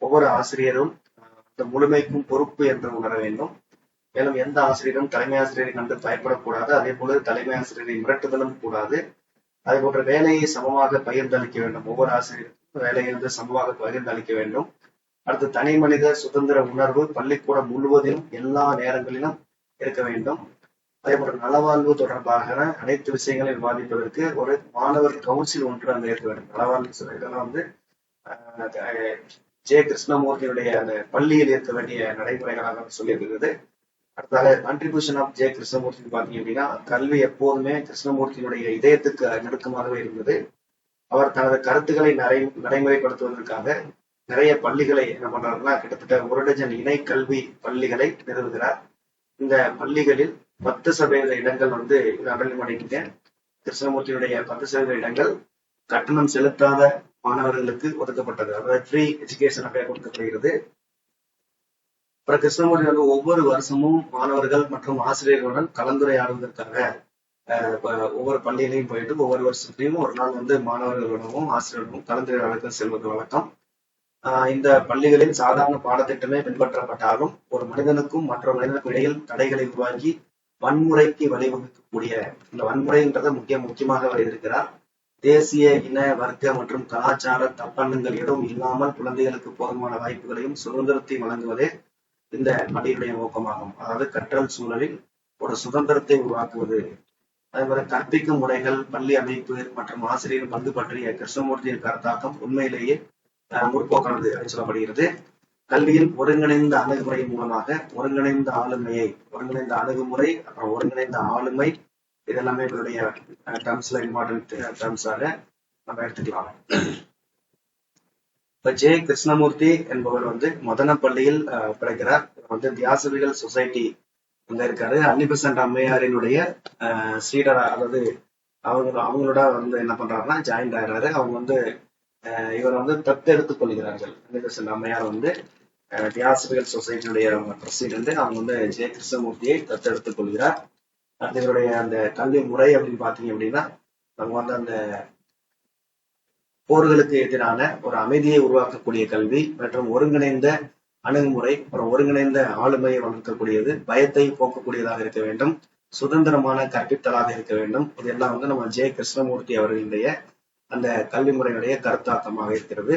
[SPEAKER 1] ஒவ்வொரு ஆசிரியரும் அந்த முழுமைக்கும் பொறுப்பு என்று உணர வேண்டும். மேலும் எந்த ஆசிரியரும் தலைமை ஆசிரியரை கண்டு பயப்படக்கூடாது. அதே போல தலைமை ஆசிரியரை மிரட்டுதலும் கூடாது. அதே போன்ற வேலையை சமமாக பகிர்ந்தளிக்க வேண்டும். ஒவ்வொரு ஆசிரியருக்கும் வேலையை வந்து சமமாக பகிர்ந்தளிக்க வேண்டும். அடுத்து தனி மனித சுதந்திர உணர்வு பள்ளிக்கூடம் முழுவதிலும் எல்லா நேரங்களிலும் இருக்க வேண்டும். அதே போல நலவாழ்வு தொடர்பாக அனைத்து விஷயங்களையும் விவாதிப்பதற்கு ஒரு மாணவர் கவுன்சில் ஒன்று அங்க இருக்க வேண்டும். நலவாழ்வு இதெல்லாம் வந்து ஜே கிருஷ்ணமூர்த்தியுடைய அந்த பள்ளியில் இருக்க வேண்டிய நடைமுறைகளாக சொல்லியிருக்கிறது. அடுத்தாக கான்ட்ரிபியூஷன் ஆஃப் ஜே கிருஷ்ணமூர்த்தி பாத்தீங்க அப்படின்னா, கல்வி எப்போதுமே கிருஷ்ணமூர்த்தியினுடைய இதயத்துக்கு நெருக்கமாகவே இருந்தது. அவர் தனது கருத்துக்களை நடைமுறைப்படுத்துவதற்காக நிறைய பள்ளிகளை என்ன பண்றாருன்னா, கிட்டத்தட்ட 1 டஜன் இணை கல்வி பள்ளிகளை நிறுவுகிறார். இந்த பள்ளிகளில் 10% இடங்கள் வந்து அடல்மணிக்கு கிருஷ்ணமூர்த்தியுடைய 10% இடங்கள் கட்டணம் செலுத்தாத மாணவர்களுக்கு ஒதுக்கப்பட்டது. அதாவது ஃப்ரீ எஜுகேஷனாக கொடுக்கப்படுகிறது. அப்புறம் கிருஷ்ணமூர்த்தி வந்து ஒவ்வொரு வருஷமும் மாணவர்கள் மற்றும் ஆசிரியர்களுடன் கலந்துரையாடுவதற்காக ஒவ்வொரு பள்ளியிலையும் போயிட்டு ஒவ்வொரு வருஷத்துலையும் ஒரு நாள் வந்து மாணவர்களுடனும் ஆசிரியர்களும் கலந்துரையாடலுக்கு செல்வது வழக்கம். இந்த பள்ளிகளில் சாதாரண பாடத்திட்டமே பின்பற்றப்பட்டாலும் ஒரு மனிதனுக்கும் மற்ற மனிதனுக்கும் இடையில் தடைகளை உருவாக்கி வன்முறைக்கு வழிவகுக்கக்கூடிய இந்த வன்முறைன்றதை முக்கியமாக அவர் இருக்கிறார். தேசிய இன வர்க்க மற்றும் கலாச்சார தப்பெண்ணங்கள் எதுவும் இல்லாமல் குழந்தைகளுக்கு போதுமான வாய்ப்புகளையும் சுதந்திரத்தையும் வழங்குவதே இந்த பள்ளியுடைய நோக்கமாகும். அதாவது கற்றல் சூழலில் ஒரு சுதந்திரத்தை உருவாக்குவது. அதே போல கற்பிக்கும் முறைகள், பள்ளி அமைப்பு மற்றும் ஆசிரியர் பங்கு பற்றிய கிருஷ்ணமூர்த்தியின் கருத்தாக்கம் உண்மையிலேயே முற்போக்கானது அப்படின்னு சொல்லப்படுகிறது. கல்வியில் ஒருங்கிணைந்த அணுகுமுறை மூலமாக ஒருங்கிணைந்த அணுகுமுறை அப்புறம் ஒருங்கிணைந்த ஆளுமை இதெல்லாமே இவருடைய டேர்ம்ஸ்ல இம்பார்ட்டன்ட் டேர்ம்ஸாக நம்ம எடுத்துக்கலாம். இப்ப ஜே கிருஷ்ணமூர்த்தி என்பவர் வந்து மதனப்பள்ளியில் பிறக்கிறார். வந்து தியாசபிகள் சொசைட்டி அங்க இருக்காரு. அன்னிபெசன்ட் அம்மையாரினுடைய சீடரா, அதாவது அவங்களோட வந்து என்ன பண்றாருன்னா ஜாயின் ஆகிறாரு. அவங்க வந்து இவர் வந்து தத்தெடுத்துக் கொள்கிறார்கள். அன்னிபெசன்ட் அம்மையார் வந்து தியாசபிகள் சொசைட்டியுடைய பிரசிடென்ட். அவங்க வந்து ஜே கிருஷ்ணமூர்த்தியை தத்தெடுத்துக் கொள்கிறார். அது இவருடைய அந்த கல்வி முறை அப்படின்னு பாத்தீங்க அப்படின்னா, நம்ம வந்து அந்த போர்களுக்கு எதிரான ஒரு அமைதியை உருவாக்கக்கூடிய கல்வி மற்றும் ஒருங்கிணைந்த அணுகுமுறை, அப்புறம் ஒருங்கிணைந்த ஆளுமையை வளர்க்கக்கூடியது, பயத்தை போக்கக்கூடியதாக இருக்க வேண்டும், சுதந்திரமான கற்பித்தலாக இருக்க வேண்டும். இதெல்லாம் வந்து நம்ம ஜே கிருஷ்ணமூர்த்தி அவர்களுடைய அந்த கல்வி முறையுடைய கருத்தாக்கமாக இருக்கிறது.